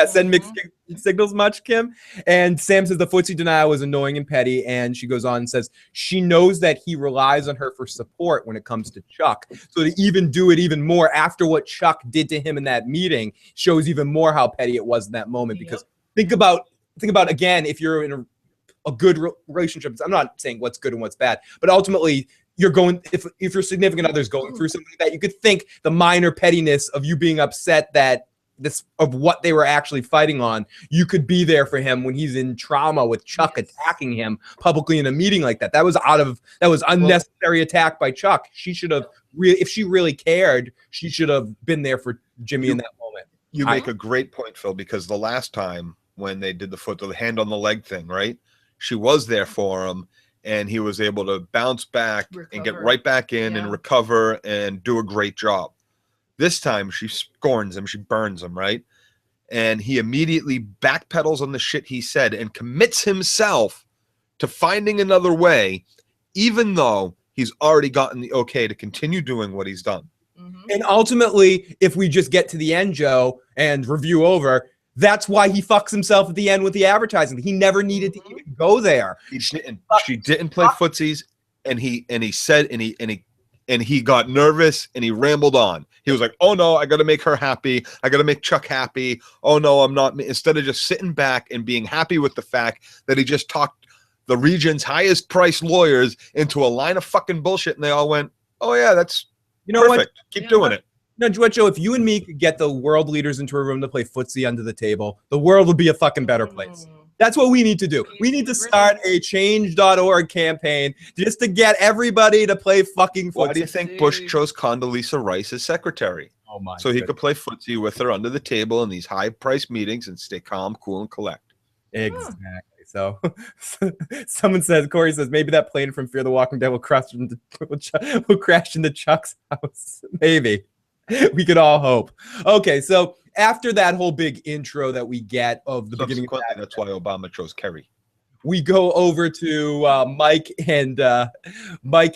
Send mixed signals much, Kim. And Sam says the footsie denial was annoying and petty. And she goes on and says she knows that he relies on her for support when it comes to Chuck. So to even do it even more after what Chuck did to him in that meeting shows even more how petty it was in that moment. Because think about again, if you're in a good relationship, I'm not saying what's good and what's bad, but ultimately if your significant other is going through something like that, you could think the minor pettiness of you being upset of what they were actually fighting on, you could be there for him when he's in trauma with Chuck attacking him publicly in a meeting like that. That was unnecessary attack by Chuck. She should have if she really cared, she should have been there for Jimmy in that moment. You make a great point, Phil, because the last time when they did the hand on the leg thing, right? She was there for him, and he was able to bounce back and get right back in and recover and do a great job. This time, she scorns him. She burns him, right? And he immediately backpedals on the shit he said and commits himself to finding another way, even though he's already gotten the okay to continue doing what he's done. And ultimately, if we just get to the end, Joe, and review over, that's why he fucks himself at the end with the advertising. He never needed to even go there. She didn't play footsies, and he got nervous and he rambled on. He was like, "Oh no, I got to make her happy. I got to make Chuck happy. Oh no, I'm not." Instead of just sitting back and being happy with the fact that he just talked the region's highest priced lawyers into a line of fucking bullshit, and they all went, "Oh yeah, that's perfect. What? Keep doing it." No, Joe, if you and me could get the world leaders into a room to play footsie under the table, the world would be a fucking better place. That's what we need to do. We need to start a change.org campaign just to get everybody to play fucking footsie. Why do you think Bush chose Condoleezza Rice as secretary? Oh my! So he could play footsie with her under the table in these high-priced meetings and stay calm, cool, and collect. Exactly. So someone says, Corey says, maybe that plane from Fear the Walking Dead will crash into Chuck's house. Maybe. We could all hope. Okay, so after that whole big intro that we get of the beginning of that, that's why Obama chose Kerry. We go over to Mike and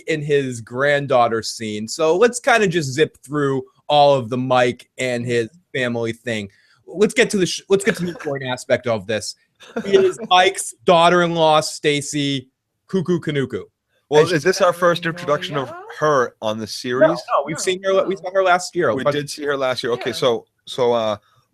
his granddaughter scene. So let's kind of just zip through all of the Mike and his family thing. Let's get to the important aspect of this. Is Mike's daughter-in-law Stacey Cuckoo Kanuku? Well, is this our first introduction of her on the series? No, we've seen her. We saw her last year. We did see her last year. Okay, so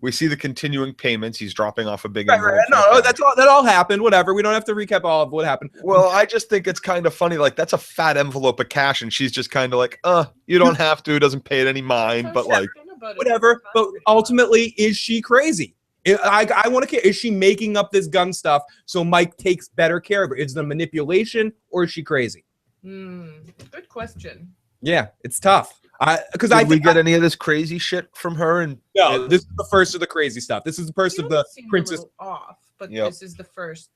we see the continuing payments. He's dropping off a big. Right. No, that's all. That all happened. Whatever. We don't have to recap all of what happened. Well, I just think it's kind of funny. Like, that's a fat envelope of cash, and she's just kind of like, you don't have to. Doesn't pay it any mind, but like, whatever. But ultimately, is she crazy? I want to care. Is she making up this gun stuff so Mike takes better care of her? Is it a manipulation or is she crazy? Good question. Yeah, it's tough. Because we get any of this crazy shit from her? And no, this is the first of the crazy stuff. This is the first of the princess off, but this is the first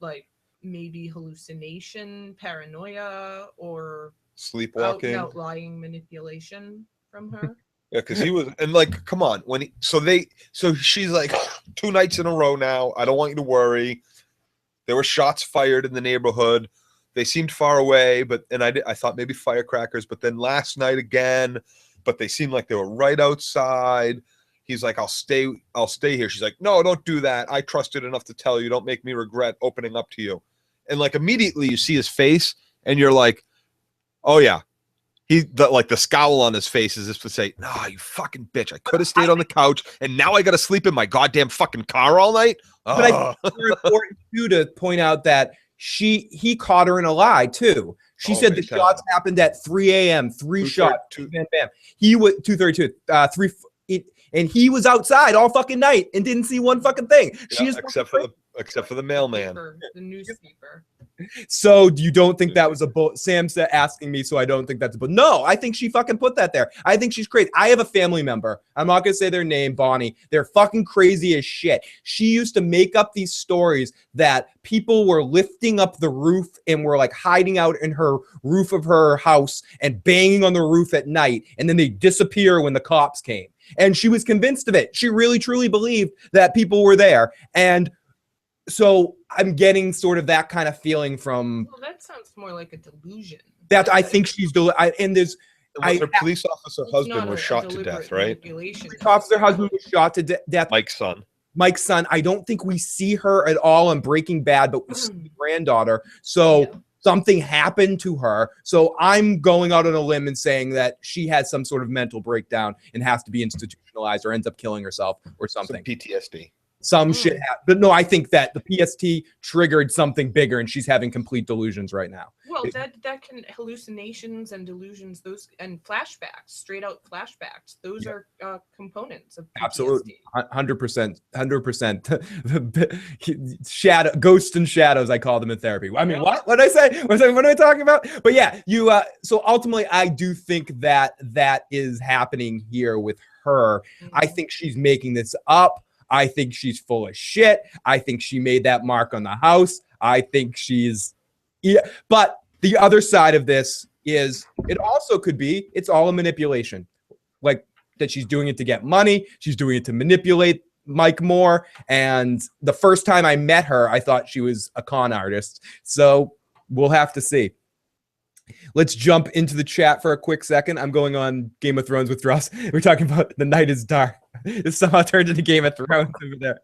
maybe hallucination, paranoia, or sleepwalking, outlying manipulation from her. Yeah, because he was, and come on, so she's like, 2 nights in a row now. I don't want you to worry. There were shots fired in the neighborhood. They seemed far away, I thought maybe firecrackers. But then last night again, but they seemed like they were right outside. He's like, I'll stay here. She's like, no, don't do that. I trusted enough to tell you. Don't make me regret opening up to you. And immediately you see his face, and you're like, oh yeah. The scowl on his face is just to say, "Nah, you fucking bitch! I could have stayed on the couch, and now I got to sleep in my goddamn fucking car all night." But I think it's very important too to point out that he caught her in a lie too. She said the shots happened at 3 a.m. 3 shots. Bam, bam. He was 2:32. 3. And he was outside all fucking night and didn't see one fucking thing. Except for the mailman, the newspaper. So you don't think that was a bull? Sam's asking me, so I don't think that's a bull. No, I think she fucking put that there. I think she's crazy. I have a family member. I'm not gonna say their name, Bonnie. They're fucking crazy as shit. She used to make up these stories that people were lifting up the roof and were hiding out in her roof of her house and banging on the roof at night, and then they disappear when the cops came. And she was convinced of it. She really, truly believed that people were there. And so I'm getting sort of that kind of feeling from. Well, that sounds more like a delusion. That I think she's her police officer husband was shot to death, right? Police officer husband was shot to death. Mike's son. I don't think we see her at all on Breaking Bad, but we see the granddaughter. So something happened to her. So I'm going out on a limb and saying that she has some sort of mental breakdown and has to be institutionalized or ends up killing herself or something. Some PTSD. some shit happened. But no, I think that the PST triggered something bigger, and she's having complete delusions right now. Well, that can hallucinations and delusions, those and flashbacks, straight out flashbacks. Those are components of PTSD. Absolutely, 100%. Shadow, ghosts and shadows. I call them in therapy. I mean, what did I say? What am I talking about? But yeah, you. So ultimately, I do think that is happening here with her. I think she's making this up. I think she's full of shit. I think she made that mark on the house. I think she's, but the other side of this is it also could be it's all a manipulation, like that she's doing it to get money. She's doing it to manipulate Mike more. And the first time I met her, I thought she was a con artist. So we'll have to see. Let's jump into the chat for a quick second. I'm going on Game of Thrones with Russ. We're talking about The Night is Dark. It somehow turned into Game of Thrones over there.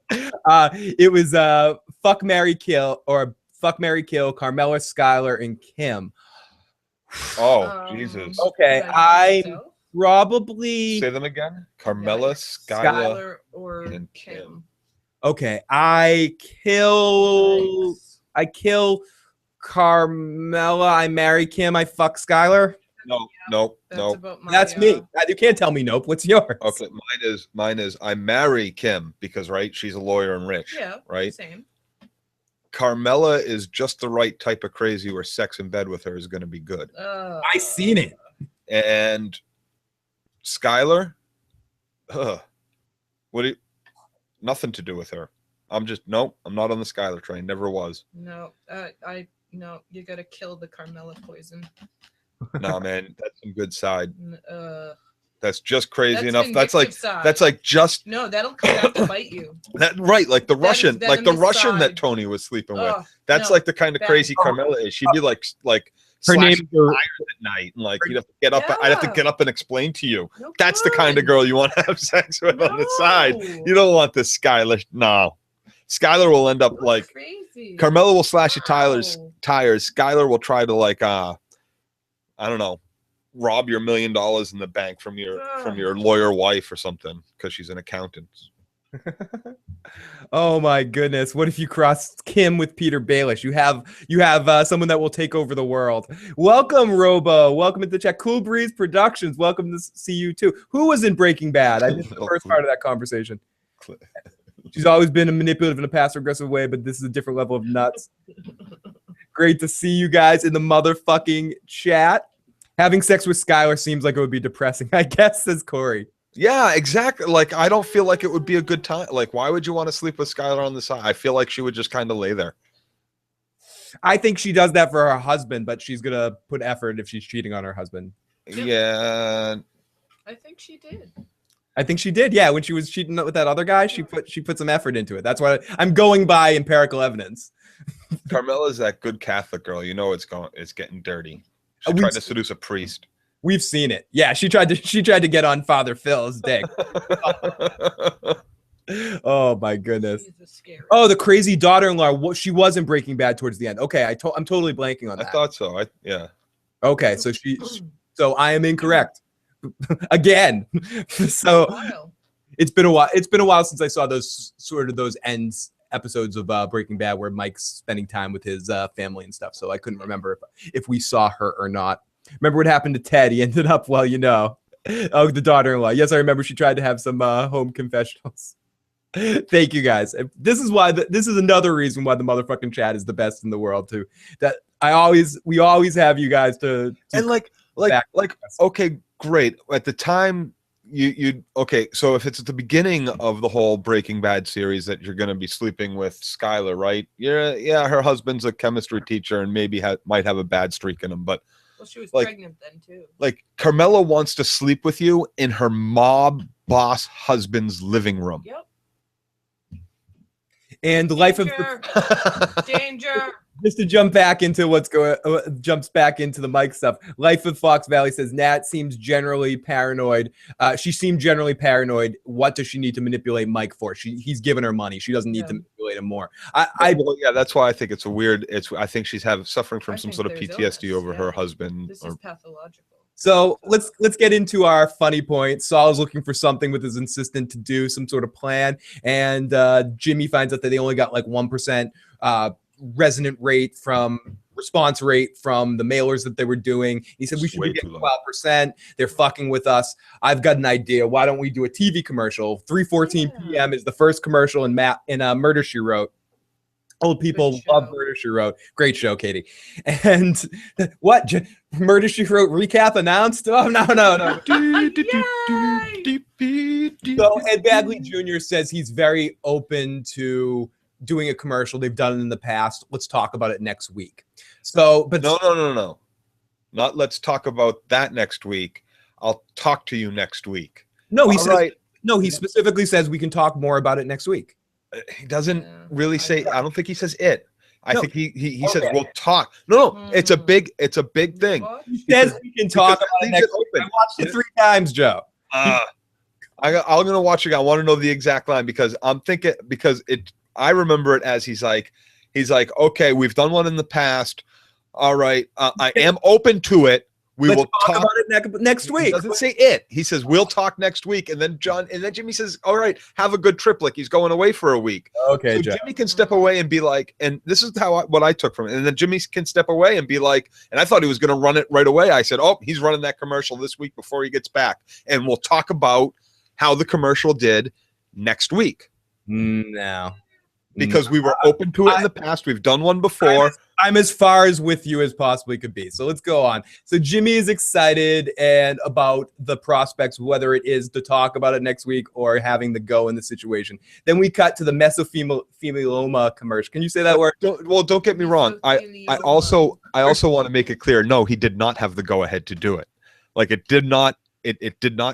It was fuck, marry, kill, or fuck, marry, kill, Carmela, Skylar, and Kim. Oh, Jesus. Okay, I probably... Say them again? Carmela, Skylar, or and Kim. Okay, I kill Carmela, I marry Kim, I fuck Skylar. Nope. That's me. You can't tell me nope. What's yours? Okay, mine is I marry Kim because she's a lawyer and rich. Yeah, right. Same. Carmela is just the right type of crazy where sex in bed with her is going to be good. I seen it. And Skylar, nothing to do with her. I'm not on the Skylar train. Never was. No, you gotta kill the Carmela poison. Nah, man, that's some good side. That's just crazy enough. That's just no. That'll come back to bite you. Like the Russian, that Tony was sleeping with. That's like the kind of crazy Carmela is. She'd be like her name at night, and like you'd have to get up. I'd have to get up and explain to you. No, that's the kind of girl you want to have sex with on the side. You don't want this Skylar. No, Skylar will end up like crazy. Carmela will slash your tires. Skylar will try to I don't know, rob your $1 million in the bank from your lawyer wife or something because she's an accountant. Oh my goodness! What if you cross Kim with Peter Baelish? You have someone that will take over the world. Welcome, Robo. Welcome to the chat. Cool Breeze Productions. Welcome to see you too. Who was in Breaking Bad? I missed the first part of that conversation. She's always been a manipulative in a passive aggressive way, but this is a different level of nuts. Great to see you guys in the motherfucking chat. Having sex with Skylar seems like it would be depressing, I guess, says Corey. Yeah, exactly. Like, I don't feel like it would be a good time. Like, why would you want to sleep with Skylar on the side? I feel like she would just kind of lay there. I think she does that for her husband, but she's going to put effort if she's cheating on her husband. Yeah. I think she did. Yeah, when she was cheating with that other guy, she put some effort into it. That's why I'm going by empirical evidence. Carmela's that good Catholic girl. You know it's getting dirty. She tried to seduce a priest. We've seen it. Yeah, she tried to get on Father Phil's dick. Oh my goodness. Oh, the crazy daughter-in-law. She was in Breaking Bad towards the end. Okay, I'm totally blanking on that. I thought so. Yeah. Okay, so I am incorrect again. So it's been a while. It's been a while since I saw those ends episodes of Breaking Bad where Mike's spending time with his family and stuff. So I couldn't remember if we saw her or not. Remember what happened to Ted? He ended up, the daughter-in-law. Yes, I remember she tried to have some home confessionals. Thank you guys. This is another reason why the motherfucking chat is the best in the world too. That we always have you guys to and okay, great. At the time so if it's at the beginning of the whole Breaking Bad series that you're going to be sleeping with Skylar, right? Yeah, her husband's a chemistry teacher and maybe might have a bad streak in him, but she was pregnant then too. Like Carmela wants to sleep with you in her mob boss husband's living room. Yep. And the life of danger. Just to jump back into jumps back into the Mike stuff. Life of Fox Valley says Nat seems generally paranoid. She seemed generally paranoid. What does she need to manipulate Mike for? He's given her money. She doesn't need to manipulate him more. That's why I think it's a weird. I think she's suffering from some sort of PTSD over her husband. This is pathological. So let's get into our funny point. Saul is looking for something with his assistant to do some sort of plan, and Jimmy finds out that they only got like 1% response rate from the mailers that they were doing. He said we should be getting 12%. They're fucking with us. I've got an idea. Why don't we do a TV commercial? 3:14 p.m. is the first commercial in Murder, She Wrote. Old people love Murder, She Wrote. Great show, Katie. And what? Murder, She Wrote recap announced? Oh, no. So Ed Bagley Jr. says he's very open to doing a commercial. They've done it in the past. Let's talk about it next week. So, but no. Not let's talk about that next week. I'll talk to you next week. No, he says, right. No, he specifically says we can talk more about it next week. He doesn't really say. I don't think he says it. I think he says we'll talk. No, it's a big thing. He says we can talk about it next week. I watched it 3 times, Joe. I'm gonna watch it. I want to know the exact line because I'm thinking I remember it as he's like, okay, we've done one in the past. All right, I am open to it. Let's will talk about it next week. He doesn't say it. He says we'll talk next week, and then Jimmy says, "All right, have a good trip." Like he's going away for a week. Okay, so Jimmy can step away and be like, and this is what I took from it. And then Jimmy can step away and be like, and I thought he was going to run it right away. I said, "Oh, he's running that commercial this week before he gets back, and we'll talk about how the commercial did next week." No. Because we were open to it in the past. We've done one before. I'm as far as with you as possibly could be. So let's go on. So Jimmy is excited and about the prospects, whether it is to talk about it next week or having the go in the situation. Then we cut to the mesothelioma commercial. Can you say that word? Don't get me wrong. I also want to make it clear. No, he did not have the go ahead to do it. Like it did not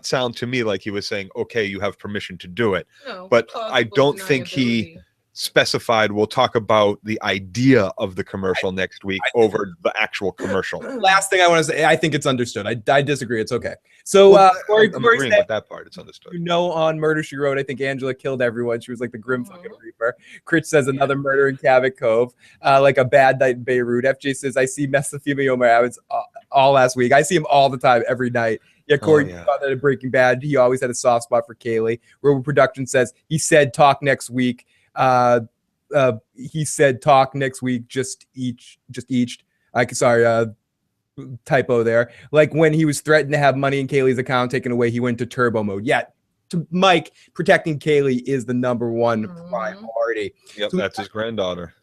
sound to me like he was saying, okay, you have permission to do it. No, but I don't think he specified we'll talk about the idea of the commercial next week over the actual commercial. Last thing I want to say, I think it's understood. I disagree. It's okay. So Corey agreeing with that part. It's understood. On Murder, She Wrote, I think Angela killed everyone. She was like the grim fucking reaper. Critch says another murder in Cabot Cove, like a bad night in Beirut. FJ says I see mesothelioma habits all last week. I see him all the time, every night. Yeah, Corey thought that in Breaking Bad. He always had a soft spot for Kaylee. Robo Production says he said talk next week. He said talk next week. Just each. Typo there. Like when he was threatened to have money in Kaylee's account taken away, he went to turbo mode. Yeah, to Mike, protecting Kaylee is the number one priority. Yep, so that's his granddaughter.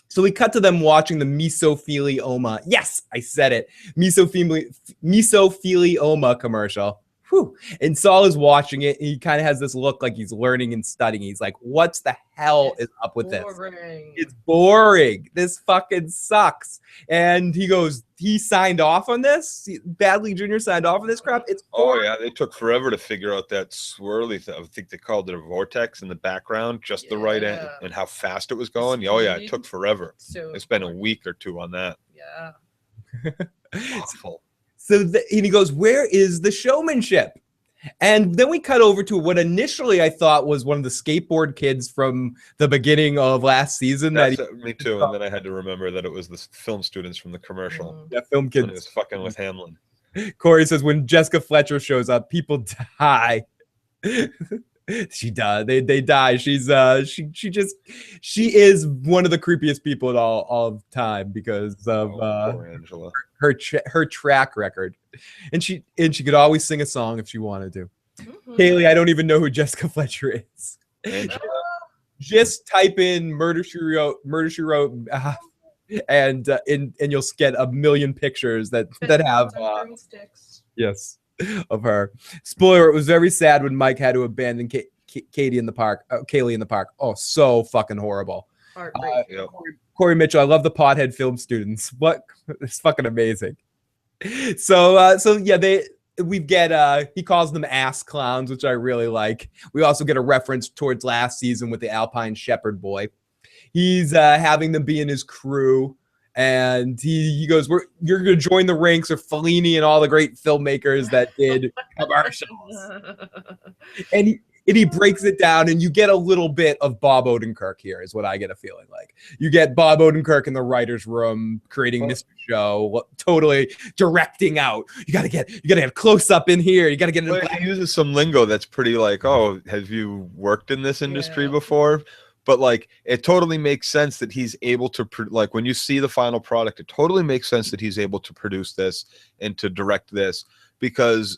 So we cut to them watching the mesothelioma. Yes, I said it. Mesothelioma commercial. Whew. And Saul is watching it, and he kind of has this look like he's learning and studying. He's like, "What's the hell is up with this? It's boring. This fucking sucks." And he goes, "He signed off on this. Bagley Jr. signed off on this crap. It's boring." Oh yeah, they took forever to figure out that swirly thing. I think they called it a vortex in the background, just the right end, and how fast it was going. Oh yeah, it took forever. They spent a week or 2 on that. Yeah. Awful. So and he goes, "Where is the showmanship?" And then we cut over to what initially I thought was one of the skateboard kids from the beginning of last season. Me too. And then I had to remember that it was the film students from the commercial. Yeah, film kids. When he was fucking with Hamlin. Corey says when Jessica Fletcher shows up, people die. She does. They die. She is one of the creepiest people in all of time because of her track record, and she could always sing a song if she wanted to. Kaylee, I don't even know who Jessica Fletcher is. Just type in Murder, She Wrote, and you'll get a million pictures that have yes. Of her. Spoiler, it was very sad when Mike had to abandon Kaylee in the park. Oh, so fucking horrible. Corey Mitchell, I love the pothead film students. What? It's fucking amazing. So yeah, we get he calls them ass clowns, which I really like. We also get a reference towards last season with the Alpine Shepherd boy. He's having them be in his crew. And he goes, you're going to join the ranks of Fellini and all the great filmmakers that did commercials. And And he breaks it down, and you get a little bit of Bob Odenkirk here, is what I get a feeling like. You get Bob Odenkirk in the writer's room creating Mr. Show, totally directing out. You gotta get close up in here. You gotta get in. He uses some lingo that's pretty like, oh, have you worked in this industry before? But like, it totally makes sense that he's able to like when you see the final product, it totally makes sense that he's able to produce this and to direct this, because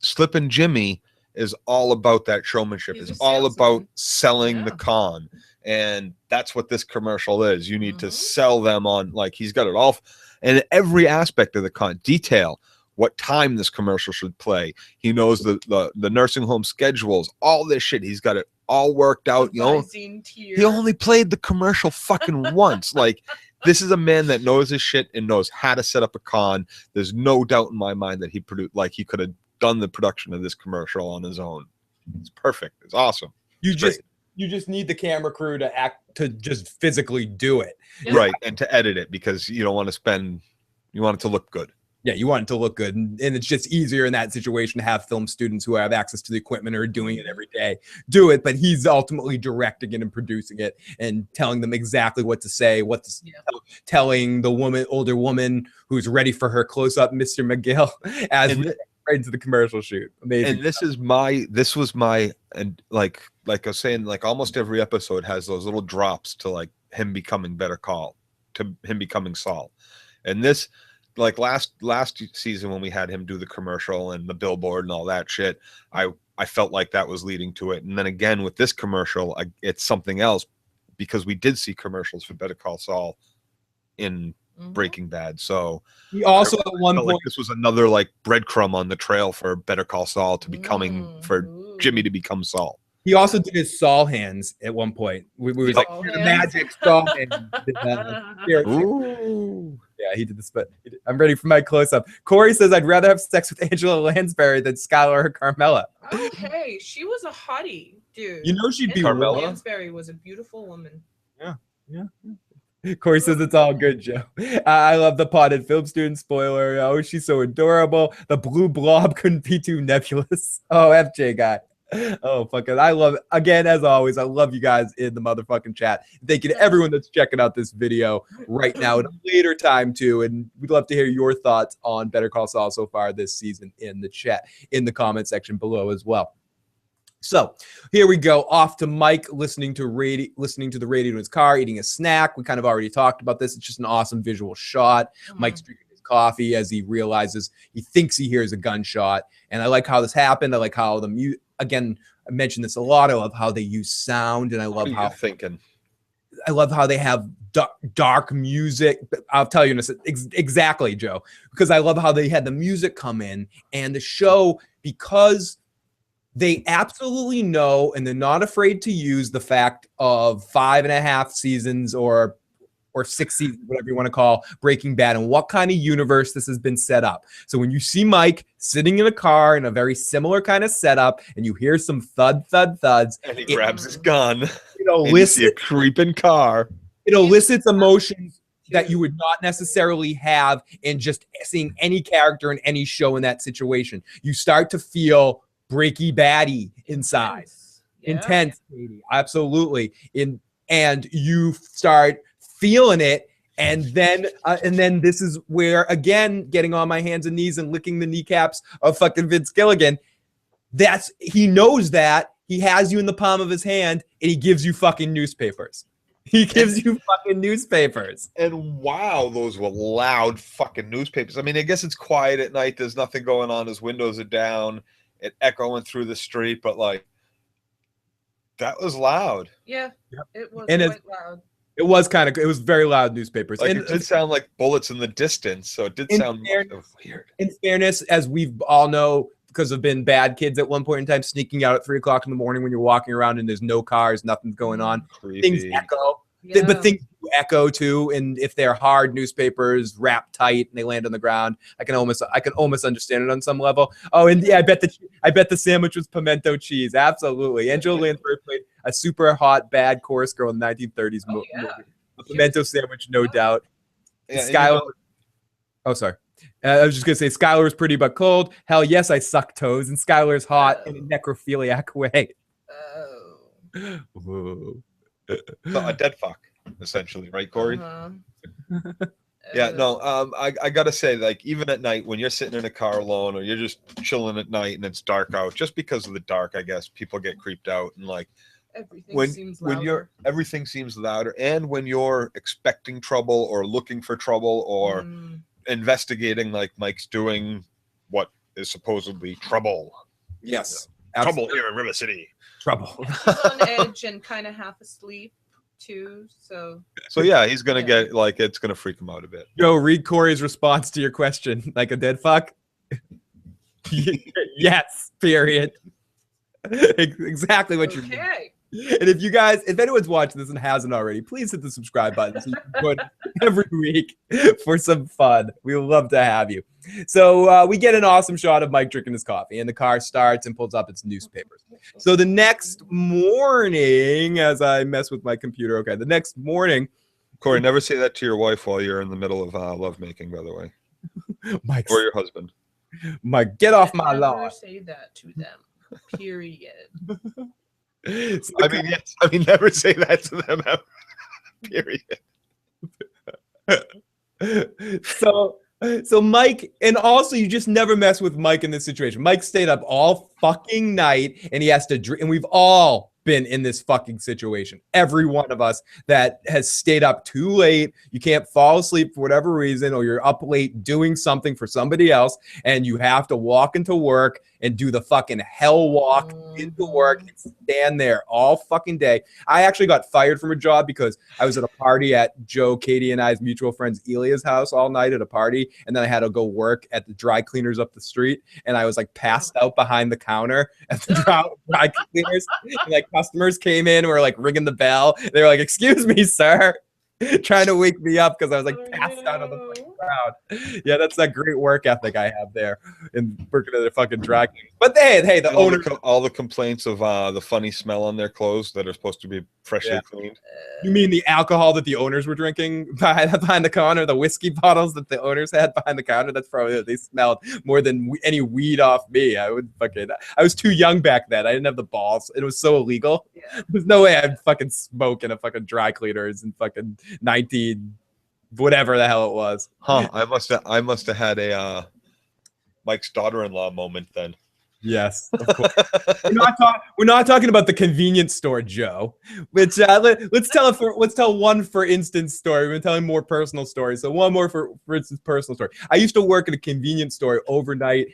Slippin' Jimmy is all about that showmanship. It's all about selling the con. And that's what this commercial is. You need to sell them on, like, he's got it all. And every aspect of the con, detail, what time this commercial should play. He knows the nursing home schedules, all this shit. He's got it all worked out. You know, he only played the commercial fucking once. Like, this is a man that knows his shit and knows how to set up a con. There's no doubt in my mind that he produced, like, he could have done the production of this commercial on his own. It's perfect. It's awesome. You just need the camera crew to just physically do it. Right. And to edit it, because you don't want to spend, you want it to look good. Yeah, you want it to look good. And it's just easier in that situation to have film students who have access to the equipment or are doing it every day do it. But he's ultimately directing it and producing it and telling them exactly what to say, telling the older woman who's ready for her close-up Mr. McGill right into the commercial shoot. Amazing. And this was my, and like I was saying, like almost every episode has those little drops to like him becoming Better Call, to him becoming Saul. And this, like last season when we had him do the commercial and the billboard and all that shit, I felt like that was leading to it. And then again with this commercial, it's something else, because we did see commercials for Better Call Saul in Breaking Bad. So he also at one point, like this was another like breadcrumb on the trail for Better Call Saul to becoming, for Jimmy to become Saul. He also did his Saul hands at one point. We was like the magic Saul hand. Yeah, he did this, but I'm ready for my close-up. Corey says, I'd rather have sex with Angela Lansbury than Skylar or Carmela. Okay, she was a hottie, dude. You know she'd be Carmela. Lansbury was a beautiful woman. Yeah. Corey says it's all good, Joe. I love the potted film student spoiler. Oh, she's so adorable. The blue blob couldn't be too nebulous. Oh, FJ guy. Oh, fuck it. I love it. Again, as always, I love you guys in the motherfucking chat. Thank you to everyone that's checking out this video right now at a later time, too. And we'd love to hear your thoughts on Better Call Saul so far this season in the chat, in the comment section below as well. So here we go, off to Mike listening to the radio in his car, eating a snack. We kind of already talked about this. It's just an awesome visual shot. Mike's drinking his coffee as he realizes he thinks he hears a gunshot. And I like how this happened. I like how the music, again, I mentioned this a lot. I love how they use sound, and I love I love how they have dark music. I'll tell you exactly, Joe, because I love how they had the music come in and the show, because they absolutely know, and they're not afraid to use the fact of 5.5 seasons or 6 seasons, whatever you want to call Breaking Bad, and what kind of universe this has been set up. So when you see Mike sitting in a car in a very similar kind of setup, and you hear some thuds, and he grabs his gun, you see a creeping car. It elicits emotions that you would not necessarily have in just seeing any character in any show in that situation. You start to feel Breaky Baddy inside, intense, absolutely. And you start feeling it, and then this is where, again, getting on my hands and knees and licking the kneecaps of fucking Vince Gilligan. He knows that he has you in the palm of his hand, and he gives you fucking newspapers. He gives you fucking newspapers. And wow, those were loud fucking newspapers. I mean, I guess it's quiet at night. There's nothing going on. His windows are down. It echoing through the street, but like that was loud. Yeah, it was quite loud. It was very loud newspapers. Like, it did sound like bullets in the distance, so it did sound weird. In fairness, as we all know, because of been bad kids at one point in time, sneaking out at 3 o'clock in the morning when you're walking around and there's no cars, nothing's going on. Creepy. Things echo. Yeah. But things echo too, and if they're hard newspapers, wrapped tight, and they land on the ground, I can almost understand it on some level. Oh, and yeah, I bet the sandwich was pimento cheese. Absolutely. Angela Lansbury played a super hot bad chorus girl in the 1930s movie. A pimento sandwich, no doubt. Yeah, Skylar. Oh, sorry. I was just gonna say Skylar's pretty but cold. Hell yes, I suck toes, and Skylar's hot in a necrophiliac way. Oh. Whoa. So a dead fuck, essentially, right, Corey? Uh-huh. Yeah, no, I gotta say, like, even at night when you're sitting in a car alone or you're just chilling at night and it's dark out, just because of the dark, I guess people get creeped out, and like Everything seems louder. everything seems louder, and when you're expecting trouble or looking for trouble or investigating, like Mike's doing what is supposedly trouble. Yes, trouble here in River City. Trouble. He's on edge and kind of half asleep too. So yeah, he's gonna get like it's gonna freak him out a bit. Joe, read Corey's response to your question. Like a dead fuck. Yes. Period. Exactly what you mean. And if anyone's watching this and hasn't already, please hit the subscribe button so you can join every week for some fun. We would love to have you. So we get an awesome shot of Mike drinking his coffee, and the car starts and pulls up its newspapers. So the next morning, as I mess with my computer, the next morning. Corey, never say that to your wife while you're in the middle of lovemaking, by the way. Mike, or your husband. Mike, get off my lawn. Never say that to them. Period. So I mean, never say that to them ever. Period. So Mike, and also you just never mess with Mike in this situation. Mike stayed up all fucking night, and he has to drink, and we've all been in this fucking situation. Every one of us that has stayed up too late, you can't fall asleep for whatever reason, or you're up late doing something for somebody else, and you have to walk into work and do the fucking hell walk into work and stand there all fucking day. I actually got fired from a job because I was at a party at Joe, Katie, and I's mutual friend's Elia's house all night at a party, and then I had to go work at the dry cleaners up the street, and I was like passed out behind the counter at the dry cleaners. And, like, customers came in and were like ringing the bell. They were like, "Excuse me, sir," trying to wake me up because I was like passed out of the fucking crowd. Yeah, that's that great work ethic I have there in working at a fucking dry cleaners. But hey, the owner, all the complaints of the funny smell on their clothes that are supposed to be freshly cleaned. You mean the alcohol that the owners were drinking behind the counter, the whiskey bottles that the owners had behind the counter? That's probably they smelled more than any weed off me. I was too young back then. I didn't have the balls. It was so illegal. Yeah. There's no way I'd fucking smoke in a fucking dry cleaners in fucking 19 whatever the hell it was. Huh? I must have had a Mike's daughter-in-law moment then. Yes, of course. We're not talking about the convenience store, Joe. Which let's tell one for instance story. We're telling more personal stories. So one more for instance personal story. I used to work at a convenience store overnight,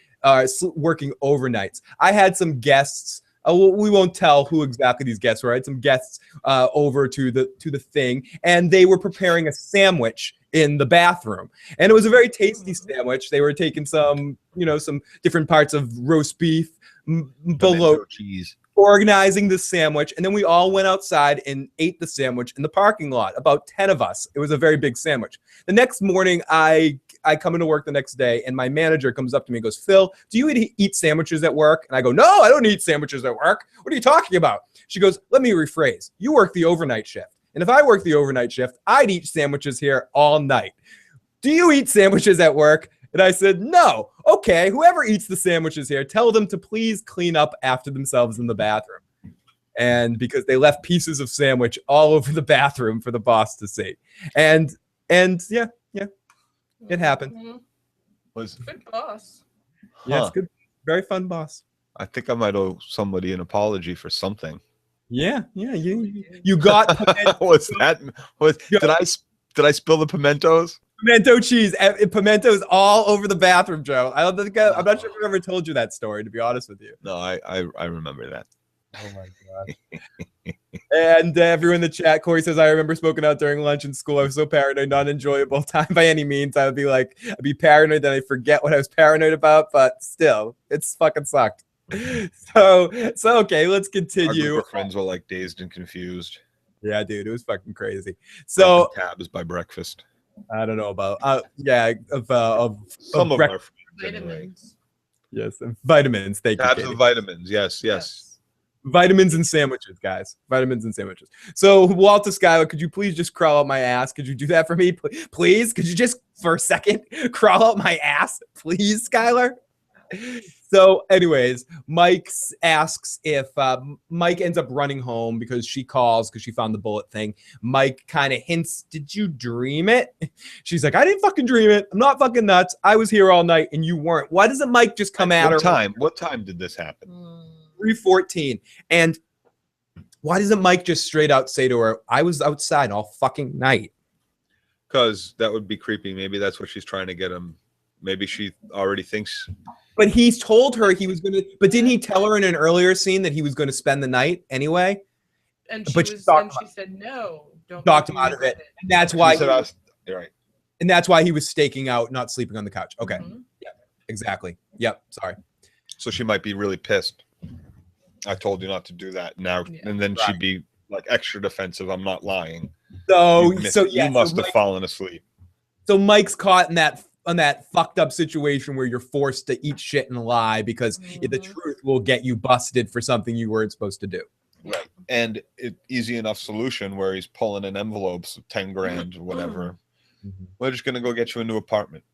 working overnights. I had some guests. We won't tell who exactly these guests were. I had some guests over to the thing, and they were preparing a sandwich in the bathroom, and it was a very tasty sandwich. They were taking some different parts of roast beef, below cheese, organizing the sandwich, and then we all went outside and ate the sandwich in the parking lot. About 10 of us. It was a very big sandwich. The next morning, I come into work the next day, and my manager comes up to me and goes, "Phil, do you eat sandwiches at work?" And I go, "No, I don't eat sandwiches at work. What are you talking about?" She goes, "Let me rephrase. You work the overnight shift. And if I work the overnight shift, I'd eat sandwiches here all night. Do you eat sandwiches at work?" And I said, "No." "Okay, whoever eats the sandwiches here, tell them to please clean up after themselves in the bathroom." And because they left pieces of sandwich all over the bathroom for the boss to see. And yeah, it happened. Was good boss. Yes, good, very fun boss. I think I might owe somebody an apology for something. Yeah, you got did I spill the pimentos? Pimento cheese, pimentos all over the bathroom, Joe. I'm not sure if I've ever told you that story, to be honest with you. No, I remember that. Oh my god. And everyone in the chat, Corey says, "I remember smoking out during lunch in school. I was so paranoid, not an enjoyable time by any means. I'd be paranoid that I forget what I was paranoid about, but still, it's fucking sucked." So okay, let's continue. Our group of friends were like dazed and confused. Yeah, dude, it was fucking crazy. So tabs by breakfast. I don't know about some of our friends, vitamins. Yes, vitamins. Thank you. Tabs of vitamins. Yes. Vitamins and sandwiches, guys. Vitamins and sandwiches. So, Walter Schuyler, could you please just crawl out my ass? Could you do that for me, please? Could you just, for a second, crawl out my ass, please, Schuyler? So, anyways, Mike asks if Mike ends up running home because she calls because she found the bullet thing. Mike kind of hints, did you dream it? She's like, I didn't fucking dream it. I'm not fucking nuts. I was here all night and you weren't. Why doesn't Mike just come at her? What time did this happen? 3:14. And why doesn't Mike just straight out say to her, I was outside all fucking night? Because that would be creepy. Maybe that's what she's trying to get him. Maybe she already thinks. But he's told her he was going to, but didn't he tell her in an earlier scene that he was going to spend the night anyway? And she said, no, don't talked him out of it. And that's why you're right. And that's why he was staking out, not sleeping on the couch. Okay. Mm-hmm. Yeah, exactly. Yep. Sorry. So she might be really pissed. I told you not to do that now. Yeah. And then she'd be like extra defensive. I'm not lying. You must have fallen asleep. So Mike's caught in that fucked up situation where you're forced to eat shit and lie because the truth will get you busted for something you weren't supposed to do. Right. And easy enough solution where he's pulling in envelopes of 10 grand or whatever. We're just going to go get you a new apartment.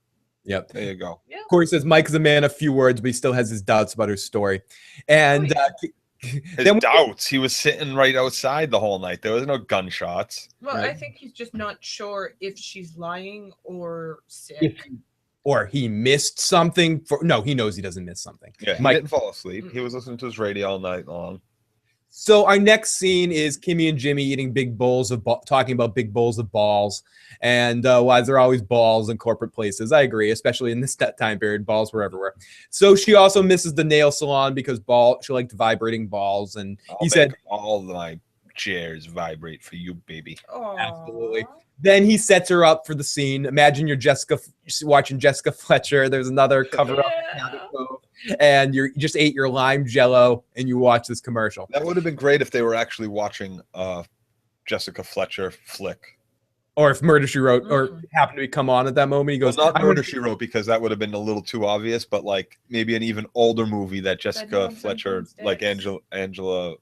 Yep. There you go. Yeah. Corey says Mike is a man of few words, but he still has his doubts about her story. And his doubts. He was sitting right outside the whole night. There was no gunshots. Well, right. I think he's just not sure if she's lying or sick. Or he missed something. No, he knows he doesn't miss something. Yeah, Mike didn't fall asleep. He was listening to his radio all night long. So our next scene is Kimmy and Jimmy eating big bowls of talking about big bowls of balls, and why there are always balls in corporate places. I agree, especially in this time period, balls were everywhere. So she also misses the nail salon because she liked vibrating balls, and he said, "All my chairs vibrate for you, baby." Aww. Absolutely. Then he sets her up for the scene. Imagine you're watching Jessica Fletcher. There's another cover up. And you just ate your lime jello and you watch this commercial. That would have been great if they were actually watching Jessica Fletcher flick. Or if Murder, She Wrote or happened to come on at that moment. He goes, not Murder, She Wrote, because that would have been a little too obvious, but like maybe an even older movie that Jessica Fletcher, like Angela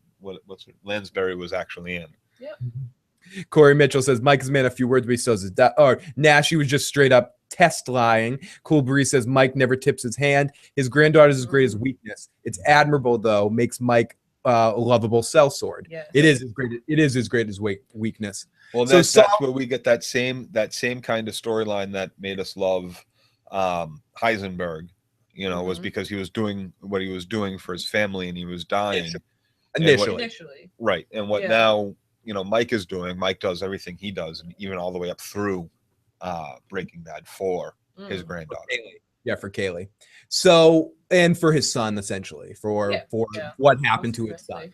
Lansbury was actually in. Yep. Corey Mitchell says, Mike is a man of few words, but he still says that. Or Nash, he was just straight up test lying. Cool Breeze says, Mike never tips his hand. His granddaughter's as great as weakness. It's admirable, though, makes Mike a lovable sellsword. Yes. It is as great as weakness. Well, that's where we get that same kind of storyline that made us love Heisenberg, was because he was doing what he was doing for his family and he was dying. Initially. Right. And what now, Mike is doing, Mike does everything he does, and even all the way up through Breaking Bad for his granddaughter. For Kaylee. So, and for his son, essentially, for what happened to his son.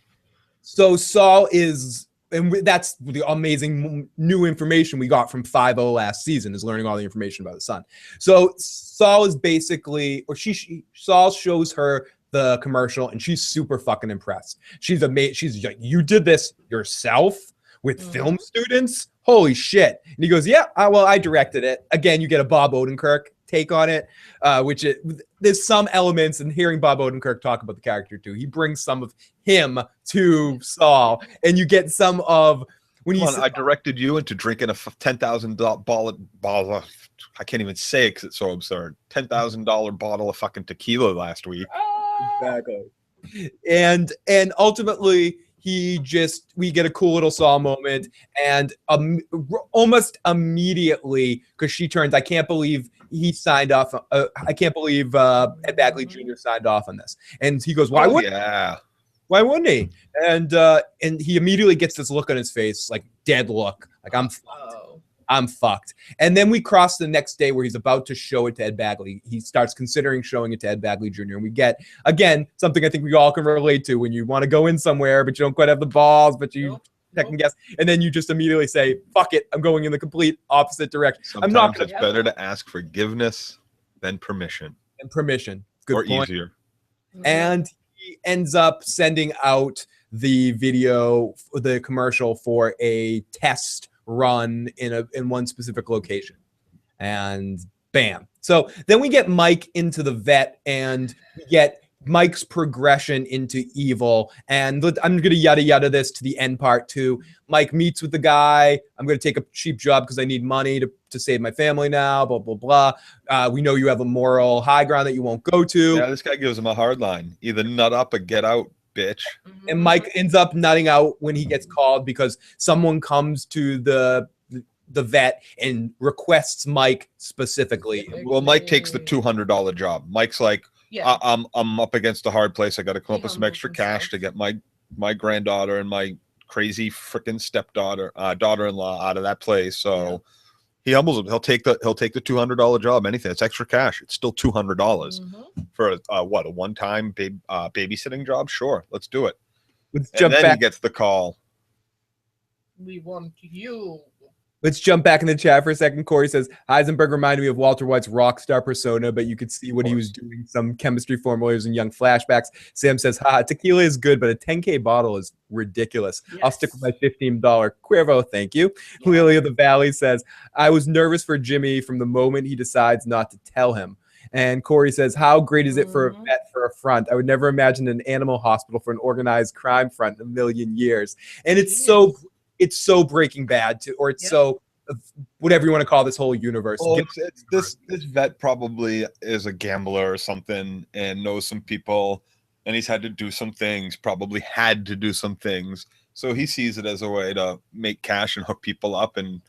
So Saul is, and that's the amazing new information we got from 5-0 last season, is learning all the information about his son. So Saul is basically, Saul shows her the commercial and she's super fucking impressed. She's amazed. She's like, you did this yourself with film students? Holy shit. And he goes, yeah, I directed it. Again, you get a Bob Odenkirk take on it, there's some elements, and hearing Bob Odenkirk talk about the character too, he brings some of him to Saul, and you get some of when I directed you into drinking a $10,000 bottle. I can't even say it because it's so absurd. $10,000 bottle of fucking tequila last week. Exactly. And ultimately we get a cool little Saul moment, and almost immediately, because she turns, I can't believe he signed off. I can't believe Ed Bagley Jr. signed off on this. And he goes, why wouldn't he? And he immediately gets this look on his face, like dead look, like I'm fucked. And then we cross the next day where he's about to show it to Ed Bagley. He starts considering showing it to Ed Bagley Jr. And we get, again, something I think we all can relate to, when you want to go in somewhere, but you don't quite have the balls, but you second guess. And then you just immediately say, fuck it, I'm going in the complete opposite direction. Sometimes it's better to ask forgiveness than permission. Good point. Easier. And he ends up sending out the commercial for a test run in one specific location, and bam. So then we get Mike into the vet, and we get Mike's progression into evil. And I'm going to yada yada this to the end part too. Mike meets with the guy. I'm going to take a cheap job because I need money to save my family now, blah, blah, blah. We know you have a moral high ground that you won't go to. Yeah, this guy gives him a hard line. Either nut up or get out, bitch. And Mike ends up nutting out when he gets called because someone comes to the vet and requests Mike specifically. Well, Mike takes the $200 job. Mike's like, Yeah. I'm up against a hard place. I got to come up with some humbles extra himself. cash to get my granddaughter and my crazy freaking stepdaughter, daughter-in-law out of that place. So he humbles him. He'll take the $200 job. Anything. It's extra cash. It's still $200 for a one-time babysitting job. Sure, let's do it. Let's And jump then back. he gets the call. We want you. Let's jump back in the chat for a second. Corey says, Heisenberg reminded me of Walter White's rock star persona, but you could see what he was doing, some chemistry formulas and young flashbacks. Sam says, tequila is good, but a 10K bottle is ridiculous. Yes. I'll stick with my $15 Cuervo, thank you. Yeah. Lily of the Valley says, I was nervous for Jimmy from the moment he decides not to tell him. And Corey says, how great is it for a vet for a front? I would never imagine an animal hospital for an organized crime front in a million years. And it's so Breaking Bad too, or it's so whatever you want to call this whole universe. Well, this vet probably is a gambler or something and knows some people, and he's had to do some things. Probably had to do some things, so he sees it as a way to make cash and hook people up and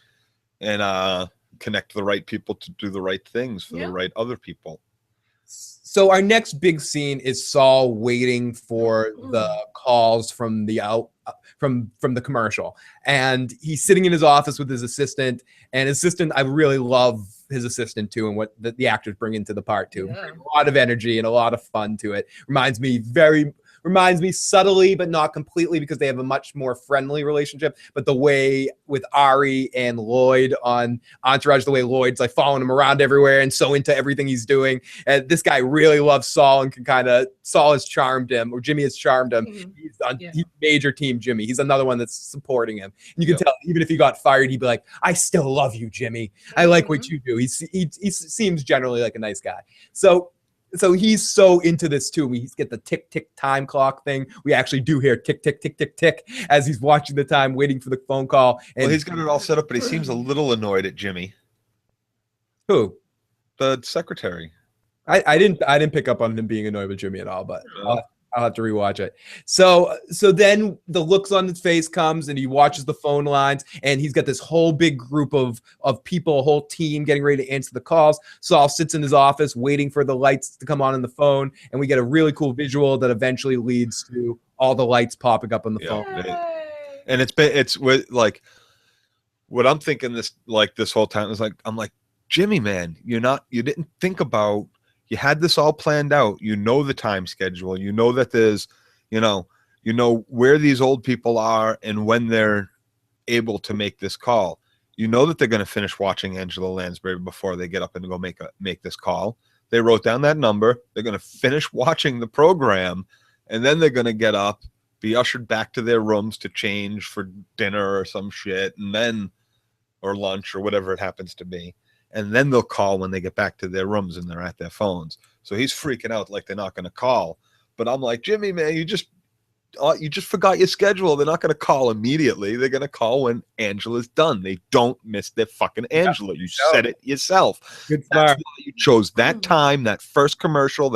connect the right people to do the right things for the right other people. So our next big scene is Saul waiting for the calls from the from the commercial, and he's sitting in his office with his assistant. And his assistant, I really love his assistant too, and what the actors bring into the part too. Yeah. A lot of energy and a lot of fun to it. Reminds me subtly, but not completely, because they have a much more friendly relationship. But the way with Ari and Lloyd on Entourage, the way Lloyd's like following him around everywhere and so into everything he's doing. And this guy really loves Saul and Saul has charmed him, or Jimmy has charmed him. He's major team Jimmy. He's another one that's supporting him. And you can tell, even if he got fired, he'd be like, I still love you, Jimmy. I like what you do. He seems generally like a nice guy. So he's so into this too. We get the tick, tick time clock thing. We actually do hear tick, tick, tick, tick, tick as he's watching the time, waiting for the phone call. And Well, he's got it all set up, but he seems a little annoyed at Jimmy, who? the secretary. I didn't pick up on him being annoyed with Jimmy at all, but I'll have to rewatch it. So then the looks on his face comes, and he watches the phone lines, and he's got this whole big group of people, a whole team getting ready to answer the calls. Saul sits in his office waiting for the lights to come on the phone, and we get a really cool visual that eventually leads to all the lights popping up on the phone. And it's like what I'm thinking this whole time is like, I'm like, Jimmy, man, you didn't think about. You had this all planned out. You know the time schedule. You know that there's, you know where these old people are and when they're able to make this call. You know that they're going to finish watching Angela Lansbury before they get up and go make this call. They wrote down that number. They're going to finish watching the program, and then they're going to get up, be ushered back to their rooms to change for dinner or some shit, or lunch or whatever it happens to be. And then they'll call when they get back to their rooms and they're at their phones. So he's freaking out like they're not going to call. But I'm like, Jimmy, man, you just forgot your schedule. They're not going to call immediately. They're going to call when Angela's done. They don't miss their fucking Angela. You said it yourself. Good That's start. why you chose that time, that first commercial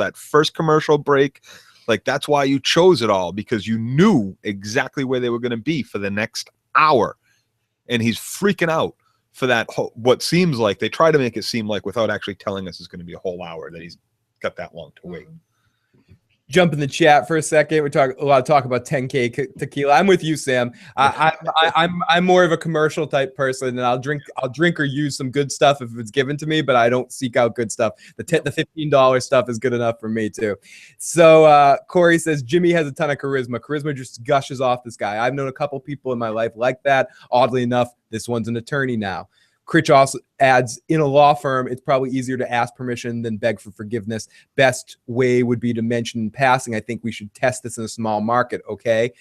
break. Like, that's why you chose it all, because you knew exactly where they were going to be for the next hour. And he's freaking out for that what seems like, they try to make it seem like, without actually telling us, it's going to be a whole hour, that he's got that long to wait. Jump in the chat for a second. We talk a lot of talk about 10K tequila. I'm with you, Sam. I'm more of a commercial type person, and I'll drink or use some good stuff if it's given to me, but I don't seek out good stuff. The $15 stuff is good enough for me too. So Corey says Jimmy has a ton of charisma. Charisma just gushes off this guy. I've known a couple people in my life like that. Oddly enough, this one's an attorney now. Critch also adds, in a law firm, it's probably easier to ask permission than beg for forgiveness. Best way would be to mention in passing, I think we should test this in a small market, okay?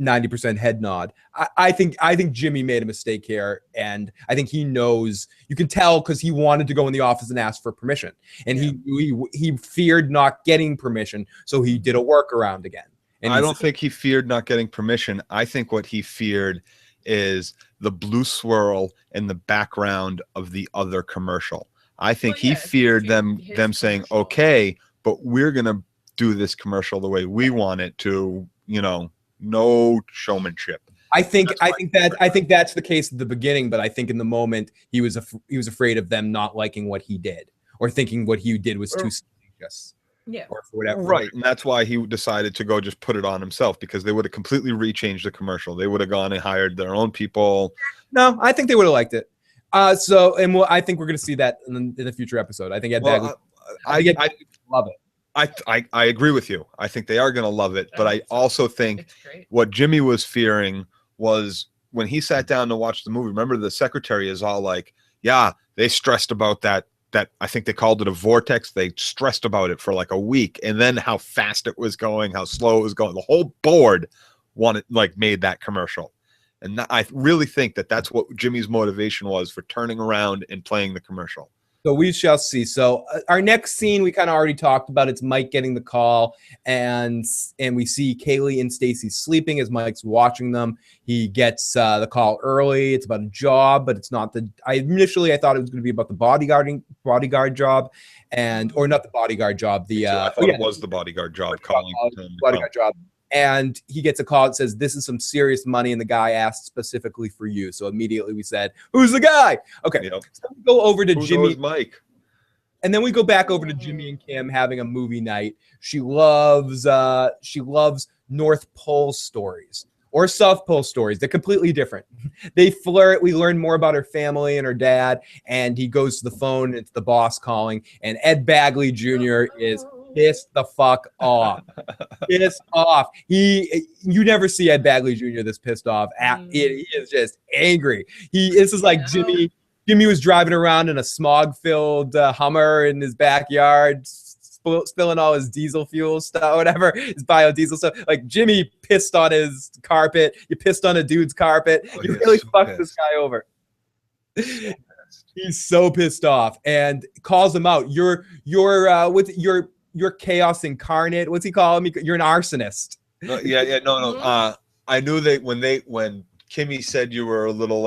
90% head nod. I think Jimmy made a mistake here, and I think he knows. You can tell because he wanted to go in the office and ask for permission, and he feared not getting permission, so he did a workaround again. And I don't think he feared not getting permission. I think what he feared is the blue swirl in the background of the other commercial. I think he feared them saying, okay, but we're going to do this commercial the way we want it to, no showmanship. I think that's the case at the beginning, but I think in the moment he was afraid of them not liking what he did or thinking what he did was too salacious. Yeah. Or for whatever. Right. And that's why he decided to go just put it on himself, because they would have completely rechanged the commercial. They would have gone and hired their own people. No, I think they would have liked it. I think we're going to see that in the future episode. I think Ed Bagley, I love it. I agree with you. I think they are going to love it. But I also think what Jimmy was fearing was when he sat down to watch the movie. Remember, the secretary is all like, yeah, they stressed about that I think they called it a vortex. They stressed about it for like a week, and then how fast it was going, how slow it was going. The whole board made that commercial. And I really think that's what Jimmy's motivation was for turning around and playing the commercial. So we shall see. So our next scene, we kind of already talked about. It's Mike getting the call, and we see Kaylee and Stacey sleeping as Mike's watching them. He gets the call early. It's about a job, but it's not initially I thought it was going to be about the bodyguard job, or not the bodyguard job. I thought it was the bodyguard job. Bodyguard job. And he gets a call that says, this is some serious money. And the guy asked specifically for you. So immediately we said, who's the guy? Okay. Yep. So we go over to Jimmy. Mike. And then we go back over to Jimmy and Kim having a movie night. She loves North Pole stories or South Pole stories. They're completely different. They flirt. We learn more about her family and her dad. And he goes to the phone. And it's the boss calling. And Ed Bagley Jr. is pissed the fuck off. Pissed off. You never see Ed Bagley Jr. this pissed off. He is just angry. This is like Jimmy was driving around in a smog-filled Hummer in his backyard, spilling all his diesel fuel stuff, whatever, his biodiesel stuff. Like Jimmy pissed on his carpet. You pissed on a dude's carpet. You really fucked this guy over. He's so pissed off and calls him out. You're chaos incarnate. What's he calling me? You're an arsonist. No. I knew that when Kimmy said you were a little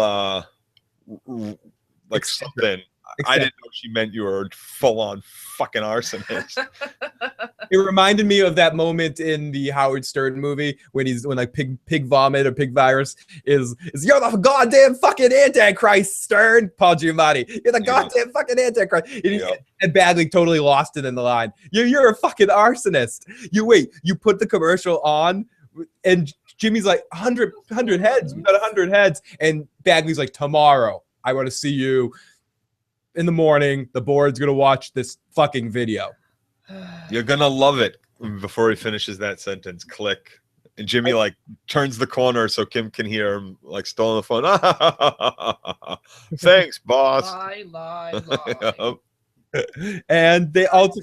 like something. I didn't know she meant you were full on fucking arsonist. It reminded me of that moment in the Howard Stern movie when pig vomit or pig virus is you're the goddamn fucking Antichrist, Stern. Paul Giamatti, you're the goddamn fucking Antichrist. And Bagley totally lost it in the line. You're a fucking arsonist. You put the commercial on, and Jimmy's like 100 heads. We got 100 heads, and Bagley's like, tomorrow I want to see you. In the morning, the board's going to watch this fucking video. You're going to love it. Before he finishes that sentence, click. And Jimmy turns the corner so Kim can hear him still on the phone. Thanks, boss. Lie. And they also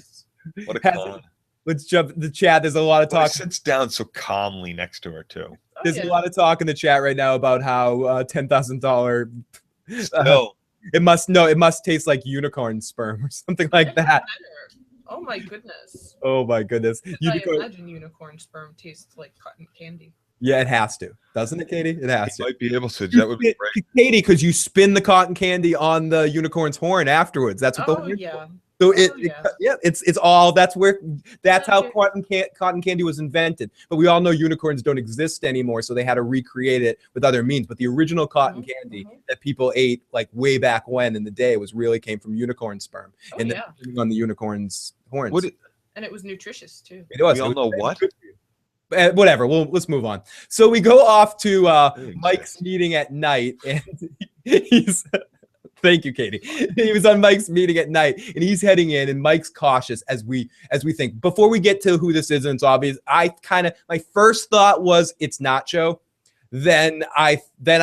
what a con. Let's jump the chat. There's a lot of talk. He sits down so calmly next to her too. There's a lot of talk in the chat right now about how $10,000 still. It must taste like unicorn sperm or something like that. Oh my goodness. I imagine unicorn sperm tastes like cotton candy. Yeah, it has to. Doesn't it, Katie? It has to. Might be able to. That would be great. Katie, because you spin the cotton candy on the unicorn's horn afterwards. That's what So it's all that's how cotton candy was invented. But we all know unicorns don't exist anymore, so they had to recreate it with other means. But the original cotton candy that people ate way back when in the day came from unicorn sperm, then on the unicorn's horns. And it was nutritious too. It was. We all know what. Whatever. Let's move on. So we go off to Mike's meeting at night, and he's. Thank you, Katie. He was on Mike's meeting at night, and he's heading in, and Mike's cautious as we think. Before we get to who this is, and it's obvious, my first thought was it's Nacho. then I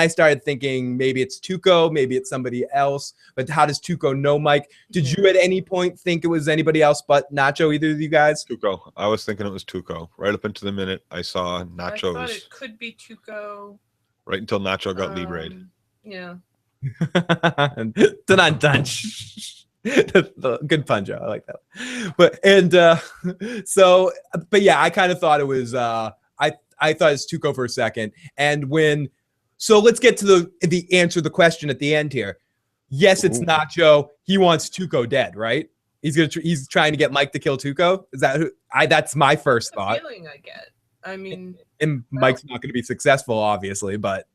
started thinking maybe it's Tuco, maybe it's somebody else. But how does Tuco know Mike? Did you at any point think it was anybody else but Nacho? Either of you guys? Tuco. I was thinking it was Tuco. Right up into the minute I saw Nacho's. I thought it could be Tuco. Right until Nacho got liberated. Yeah. Dun dun. Good pun, Joe. I like that. But yeah, I kind of thought it was I thought it's Tuco for a second. And so let's get to the answer to the question at the end here. Yes, it's Nacho. He wants Tuco dead, right? He's trying to get Mike to kill Tuco. Is that that's my first thought. Feeling I get. I mean, and Mike's not going to be successful, obviously, but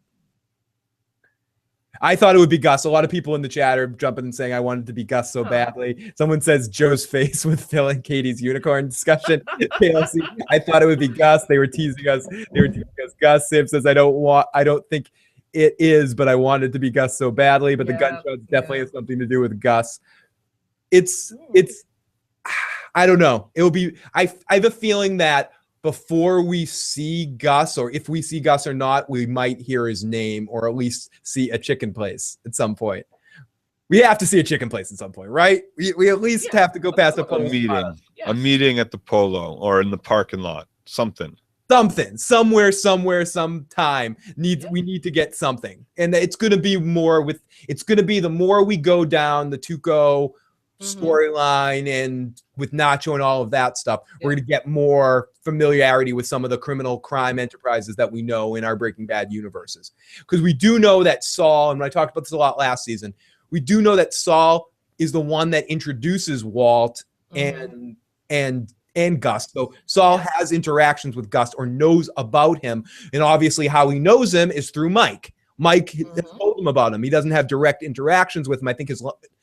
I thought it would be Gus. A lot of people in the chat are jumping and saying I wanted to be Gus so badly. Someone says Joe's face with Phil and Katie's unicorn discussion. KLC, I thought it would be Gus. They were teasing us. Gus Sim says I don't think it is, but I wanted to be Gus so badly. But the gunshots definitely has something to do with Gus. It's I don't know. It will be. I have a feeling that before we see Gus, or if we see Gus or not, we might hear his name or at least see a chicken place at some point. We have to see a chicken place at some point, right? We at least have to go past a meeting. Yes. A meeting at the Polo or in the parking lot. Something. Somewhere, sometime. We need to get something. And it's gonna be the more we go down the Tuco storyline and with Nacho and all of that stuff, we're going to get more familiarity with some of the criminal crime enterprises that we know in our Breaking Bad universes. Because we do know that Saul, and I talked about this a lot last season, we do know that Saul is the one that introduces Walt and Gus. So Saul has interactions with Gus or knows about him, and obviously how he knows him is through Mike. Mike has told him about him. He doesn't have direct interactions with him. I think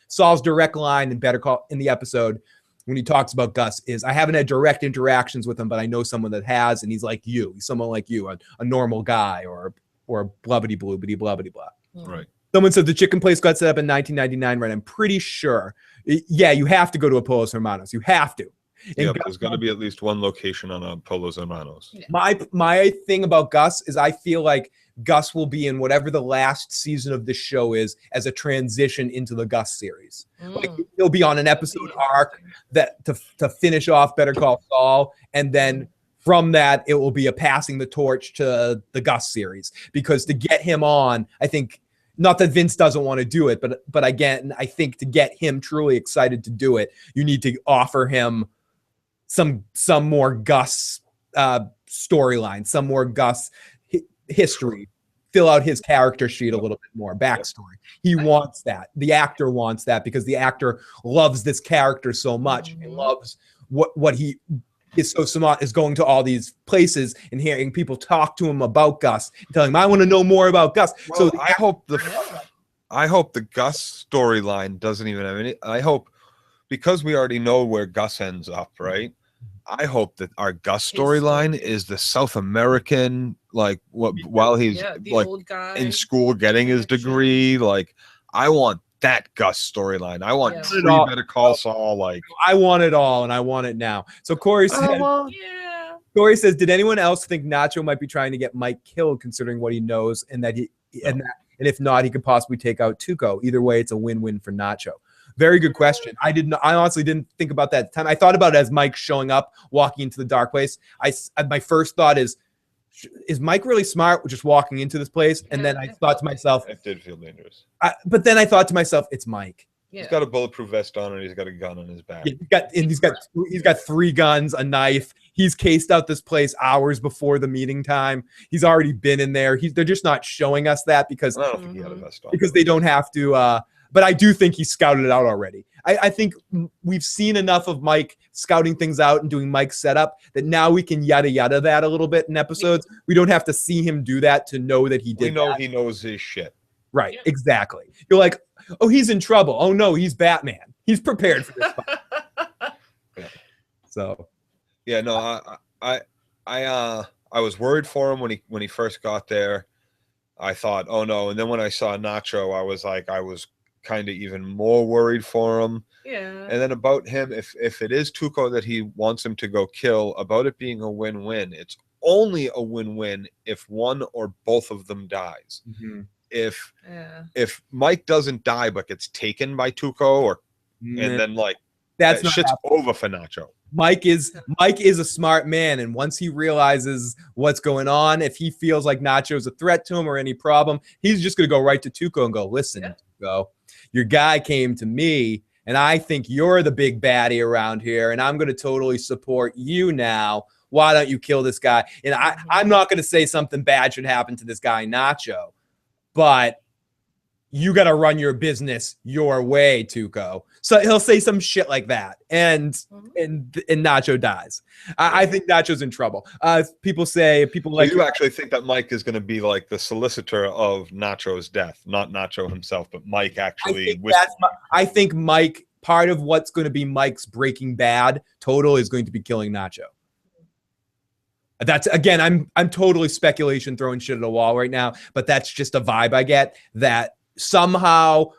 Saul's direct line in Better Call in the episode when he talks about Gus is, I haven't had direct interactions with him, but I know someone that has, and he's like you. He's someone like you, a normal guy or blubbity bloobity blubbity blah. Right. Someone said the chicken place got set up in 1999, right? I'm pretty sure. Yeah, you have to go to a Polos Hermanos. You have to. Yeah, there's got to be at least one location on a Polos Hermanos. My thing about Gus is I feel like Gus will be in whatever the last season of this show is as a transition into the Gus series. Like he'll be on an episode arc that to finish off Better Call Saul, and then from that it will be a passing the torch to the Gus series. Because to get him on, I think, not that Vince doesn't want to do it, but again, I think to get him truly excited to do it, you need to offer him some more Gus storyline, some more Gus history, fill out his character sheet a little bit more, backstory. He wants that. The actor wants that because the actor loves this character so much and loves what he is so smart, is going to all these places and hearing people talk to him about Gus, and telling him, I want to know more about Gus. Well, so I hope the Gus storyline doesn't even have any. I hope, because we already know where Gus ends up, right? I hope that our Gus storyline is the South American, like while he's like in school getting his degree. Like, I want that Gus storyline. I want Better Call Saul. Like, I want it all, and I want it now. So Corey said, Corey says, did anyone else think Nacho might be trying to get Mike killed, considering what he knows, and that and if not, he could possibly take out Tuco? Either way, it's a win-win for Nacho. Very good question. I honestly didn't think about that at the time. I thought about it as Mike showing up, walking into the dark place. My first thought is Mike really smart just walking into this place? And then I thought to myself, it did feel dangerous. But then I thought to myself, it's Mike. Yeah. He's got a bulletproof vest on and he's got a gun on his back. He's got 3 guns, a knife. He's cased out this place hours before the meeting time. He's already been in there. They're just not showing us that because I don't think he had a vest on. Because they don't have to. But I do think he scouted it out already. I think we've seen enough of Mike scouting things out and doing Mike's setup that now we can yada yada that a little bit in episodes. We don't have to see him do that to know that he did. We know he knows his shit. Right, exactly. You're like, oh, he's in trouble. Oh no, he's Batman. He's prepared for this fight. So, yeah, no, I was worried for him when he first got there. I thought, oh no, and then when I saw Nacho, I was kind of even more worried for him. Yeah. And then about him, if it is Tuco that he wants him to go kill, about it being a win-win, it's only a win-win if one or both of them dies. Mm-hmm. If Mike doesn't die but gets taken by Tuco, and then like that's that not shit's happening. over for Nacho. Mike is a smart man, and once he realizes what's going on, if he feels like Nacho's a threat to him or any problem, he's just gonna go right to Tuco and go, listen, Tuco, your guy came to me, and I think you're the big baddie around here, and I'm gonna totally support you now. Why don't you kill this guy? And I'm not gonna say something bad should happen to this guy, Nacho, but you got to run your business your way, Tuco. So he'll say some shit like that, and Nacho dies. I think Nacho's in trouble. People like you actually think that Mike is going to be like the solicitor of Nacho's death, not Nacho himself, but Mike actually. I think Mike. Part of what's going to be Mike's Breaking Bad total is going to be killing Nacho. That's again, I'm totally speculation, throwing shit at a wall right now, but that's just a vibe I get that. Somehow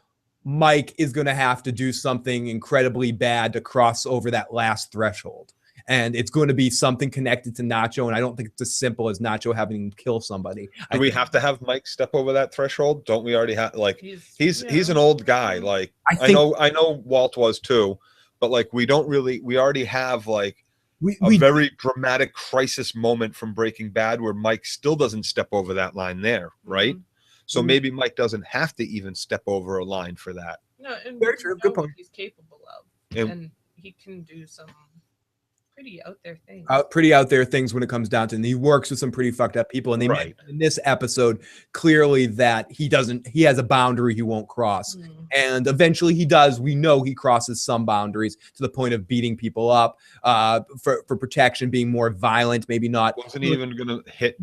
Mike is going to have to do something incredibly bad to cross over that last threshold. And it's going to be something connected to Nacho. And I don't think it's as simple as Nacho having to kill somebody. Do we have to have Mike step over that threshold? Don't we already have, like, he's an old guy. Like, I know Walt was too, but like, we already have like a very dramatic crisis moment from Breaking Bad where Mike still doesn't step over that line there. Right. Mm-hmm. So maybe Mike doesn't have to even step over a line for that. No, and very true. Good point. He's capable of, and he can do some pretty out there things. Pretty out there things when it comes down to, and he works with some pretty fucked up people. And they mentioned in this episode clearly that he has a boundary he won't cross, and eventually he does. We know he crosses some boundaries to the point of beating people up for protection, being more violent. Maybe not. Wasn't he even going to hit?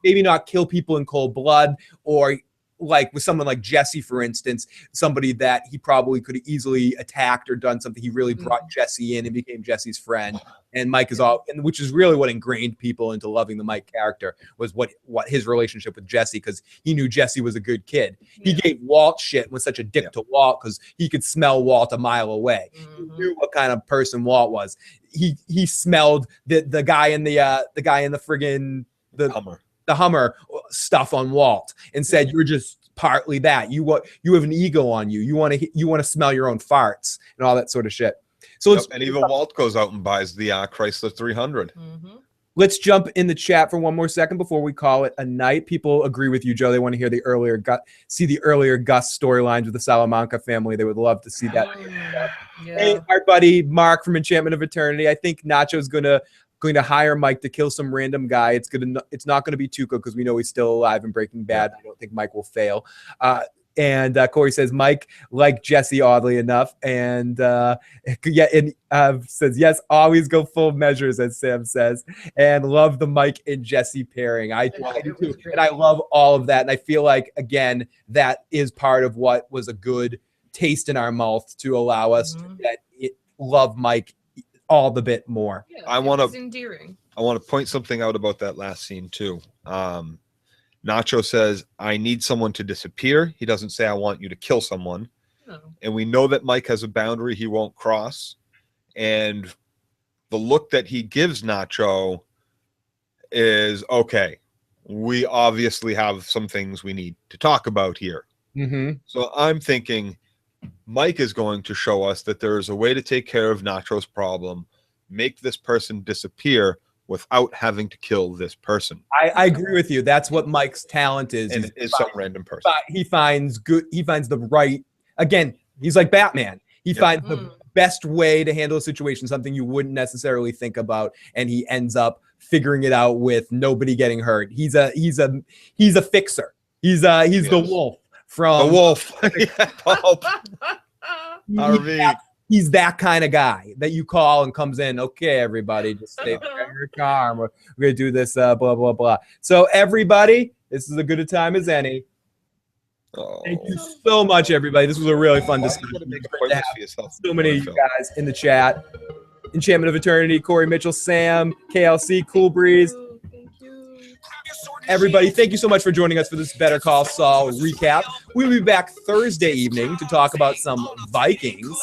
Maybe not kill people in cold blood, or like with someone like Jesse, for instance, somebody that he probably could have easily attacked or done something. He really brought Jesse in and became Jesse's friend. And Mike is which is really what ingrained people into loving the Mike character, was what his relationship with Jesse, because he knew Jesse was a good kid. He gave Walt shit and was such a dick to Walt because he could smell Walt a mile away. He knew what kind of person Walt was. He smelled the guy in the friggin' the Hummer stuff on Walt and said, you're just partly that. You have an ego on you. You want to smell your own farts and all that sort of shit. So and even Walt goes out and buys the Chrysler 300. Let's jump in the chat for one more second before we call it a night. People agree with you, Joe. They want to hear the earlier Gus storylines with the Salamanca family. They would love to see that. Hey, our buddy Mark from Enchantment of Eternity. I think Nacho's going to hire Mike to kill some random guy. It's not going to be Tuco because we know he's still alive in Breaking Bad. I don't think Mike will fail. And Corey says Mike like Jesse, oddly enough, and says yes, always go full measures, as Sam says, and love the Mike and Jesse pairing. I do too, and I love all of that. And I feel like again that is part of what was a good taste in our mouth to allow us to love Mike all the bit more. I want to point something out about that last scene too. Nacho says, I need someone to disappear. He doesn't say, I want you to kill someone. No. And we know that Mike has a boundary he won't cross. And the look that he gives Nacho is, okay, we obviously have some things we need to talk about here. So I'm thinking Mike is going to show us that there is a way to take care of Nacho's problem, make this person disappear without having to kill this person. I agree with you. That's what Mike's talent is. And is some random person. He finds the right, again, he's like Batman. He finds the best way to handle a situation, something you wouldn't necessarily think about, and he ends up figuring it out with nobody getting hurt. He's a fixer. He's the wolf from the wolf. RV. He's that kind of guy that you call and comes in. Okay, everybody, just stay calm. We're going to do this, blah, blah, blah. So everybody, this is as good a time as any. Thank you so much, everybody. This was a really fun discussion. So many of you guys in the chat. Enchantment of Eternity, Corey Mitchell, Sam, KLC, Cool Breeze. Everybody, thank you so much for joining us for this Better Call Saul recap. We'll be back Thursday evening to talk about some Vikings.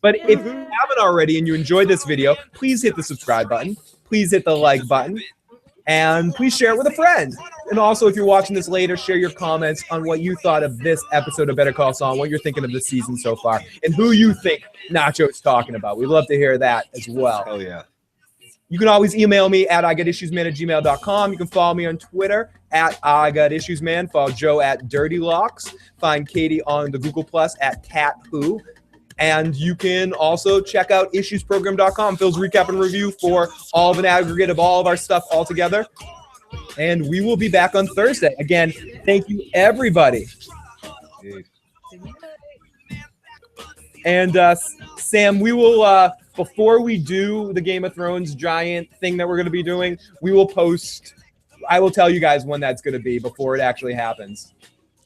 But if you haven't already and you enjoyed this video, please hit the subscribe button. please hit the like button. And please share it with a friend. And also, if you're watching this later, share your comments on what you thought of this episode of Better Call Saul, what you're thinking of the season so far, and who you think Nacho is talking about. We'd love to hear that as well. Hell yeah. You can always email me at igotissuesman@gmail.com. You can follow me on Twitter at igotissuesman. Follow Joe at DirtyLocks. Find Katie on the Google Plus at CatWho. And you can also check out issuesprogram.com, Phil's recap and review for all of an aggregate of all of our stuff all together. And we will be back on Thursday. Again, thank you, everybody. And Sam, we will, before we do the Game of Thrones giant thing that we're going to be doing, we will post, I will tell you guys when that's going to be before it actually happens.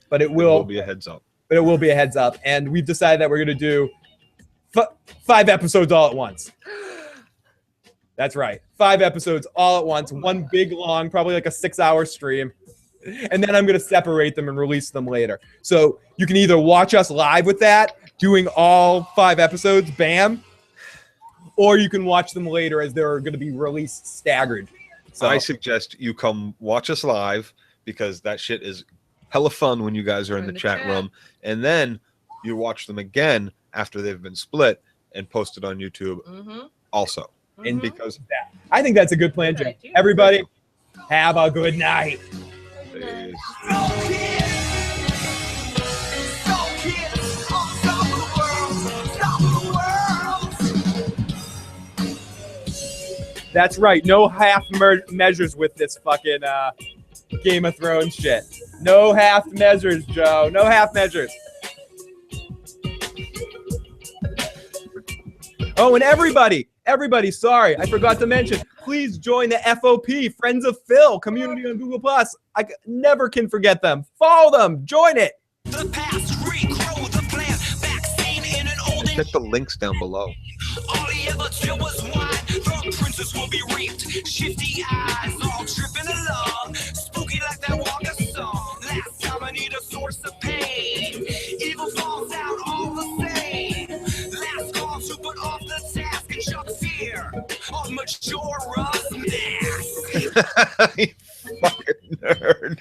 But it will be a heads up. But it will be a heads up. And we've decided that we're going to do 5 episodes all at once. That's right. 5 episodes all at once. One big, long, probably like a 6-hour stream. And then I'm going to separate them and release them later. So you can either watch us live with that, doing all 5 episodes, bam, or you can watch them later as they're going to be released staggered. So I suggest you come watch us live because that shit is hella fun when you guys are in the chat room. And then you watch them again after they've been split and posted on YouTube also. And because of that, I think that's a good plan, Jim. Everybody, have a good night. Peace. That's right. No half measures with this fucking Game of Thrones shit. No half measures, Joe. No half measures. Oh, and everybody, sorry, I forgot to mention, please join the FOP, Friends of Phil, community on Google+. I never can forget them. Follow them. Join it. The past, regrow the plan, vaccine in an old Check the links down below. all he ever did was whine. The princess will be reaped. Shifty eyes, all tripping along. Spooky like that Walker song. Last time I need a source of pain. Evil falls out all the same. Last call to put off the task and shock fear of Majora's Mask. You fucking nerd.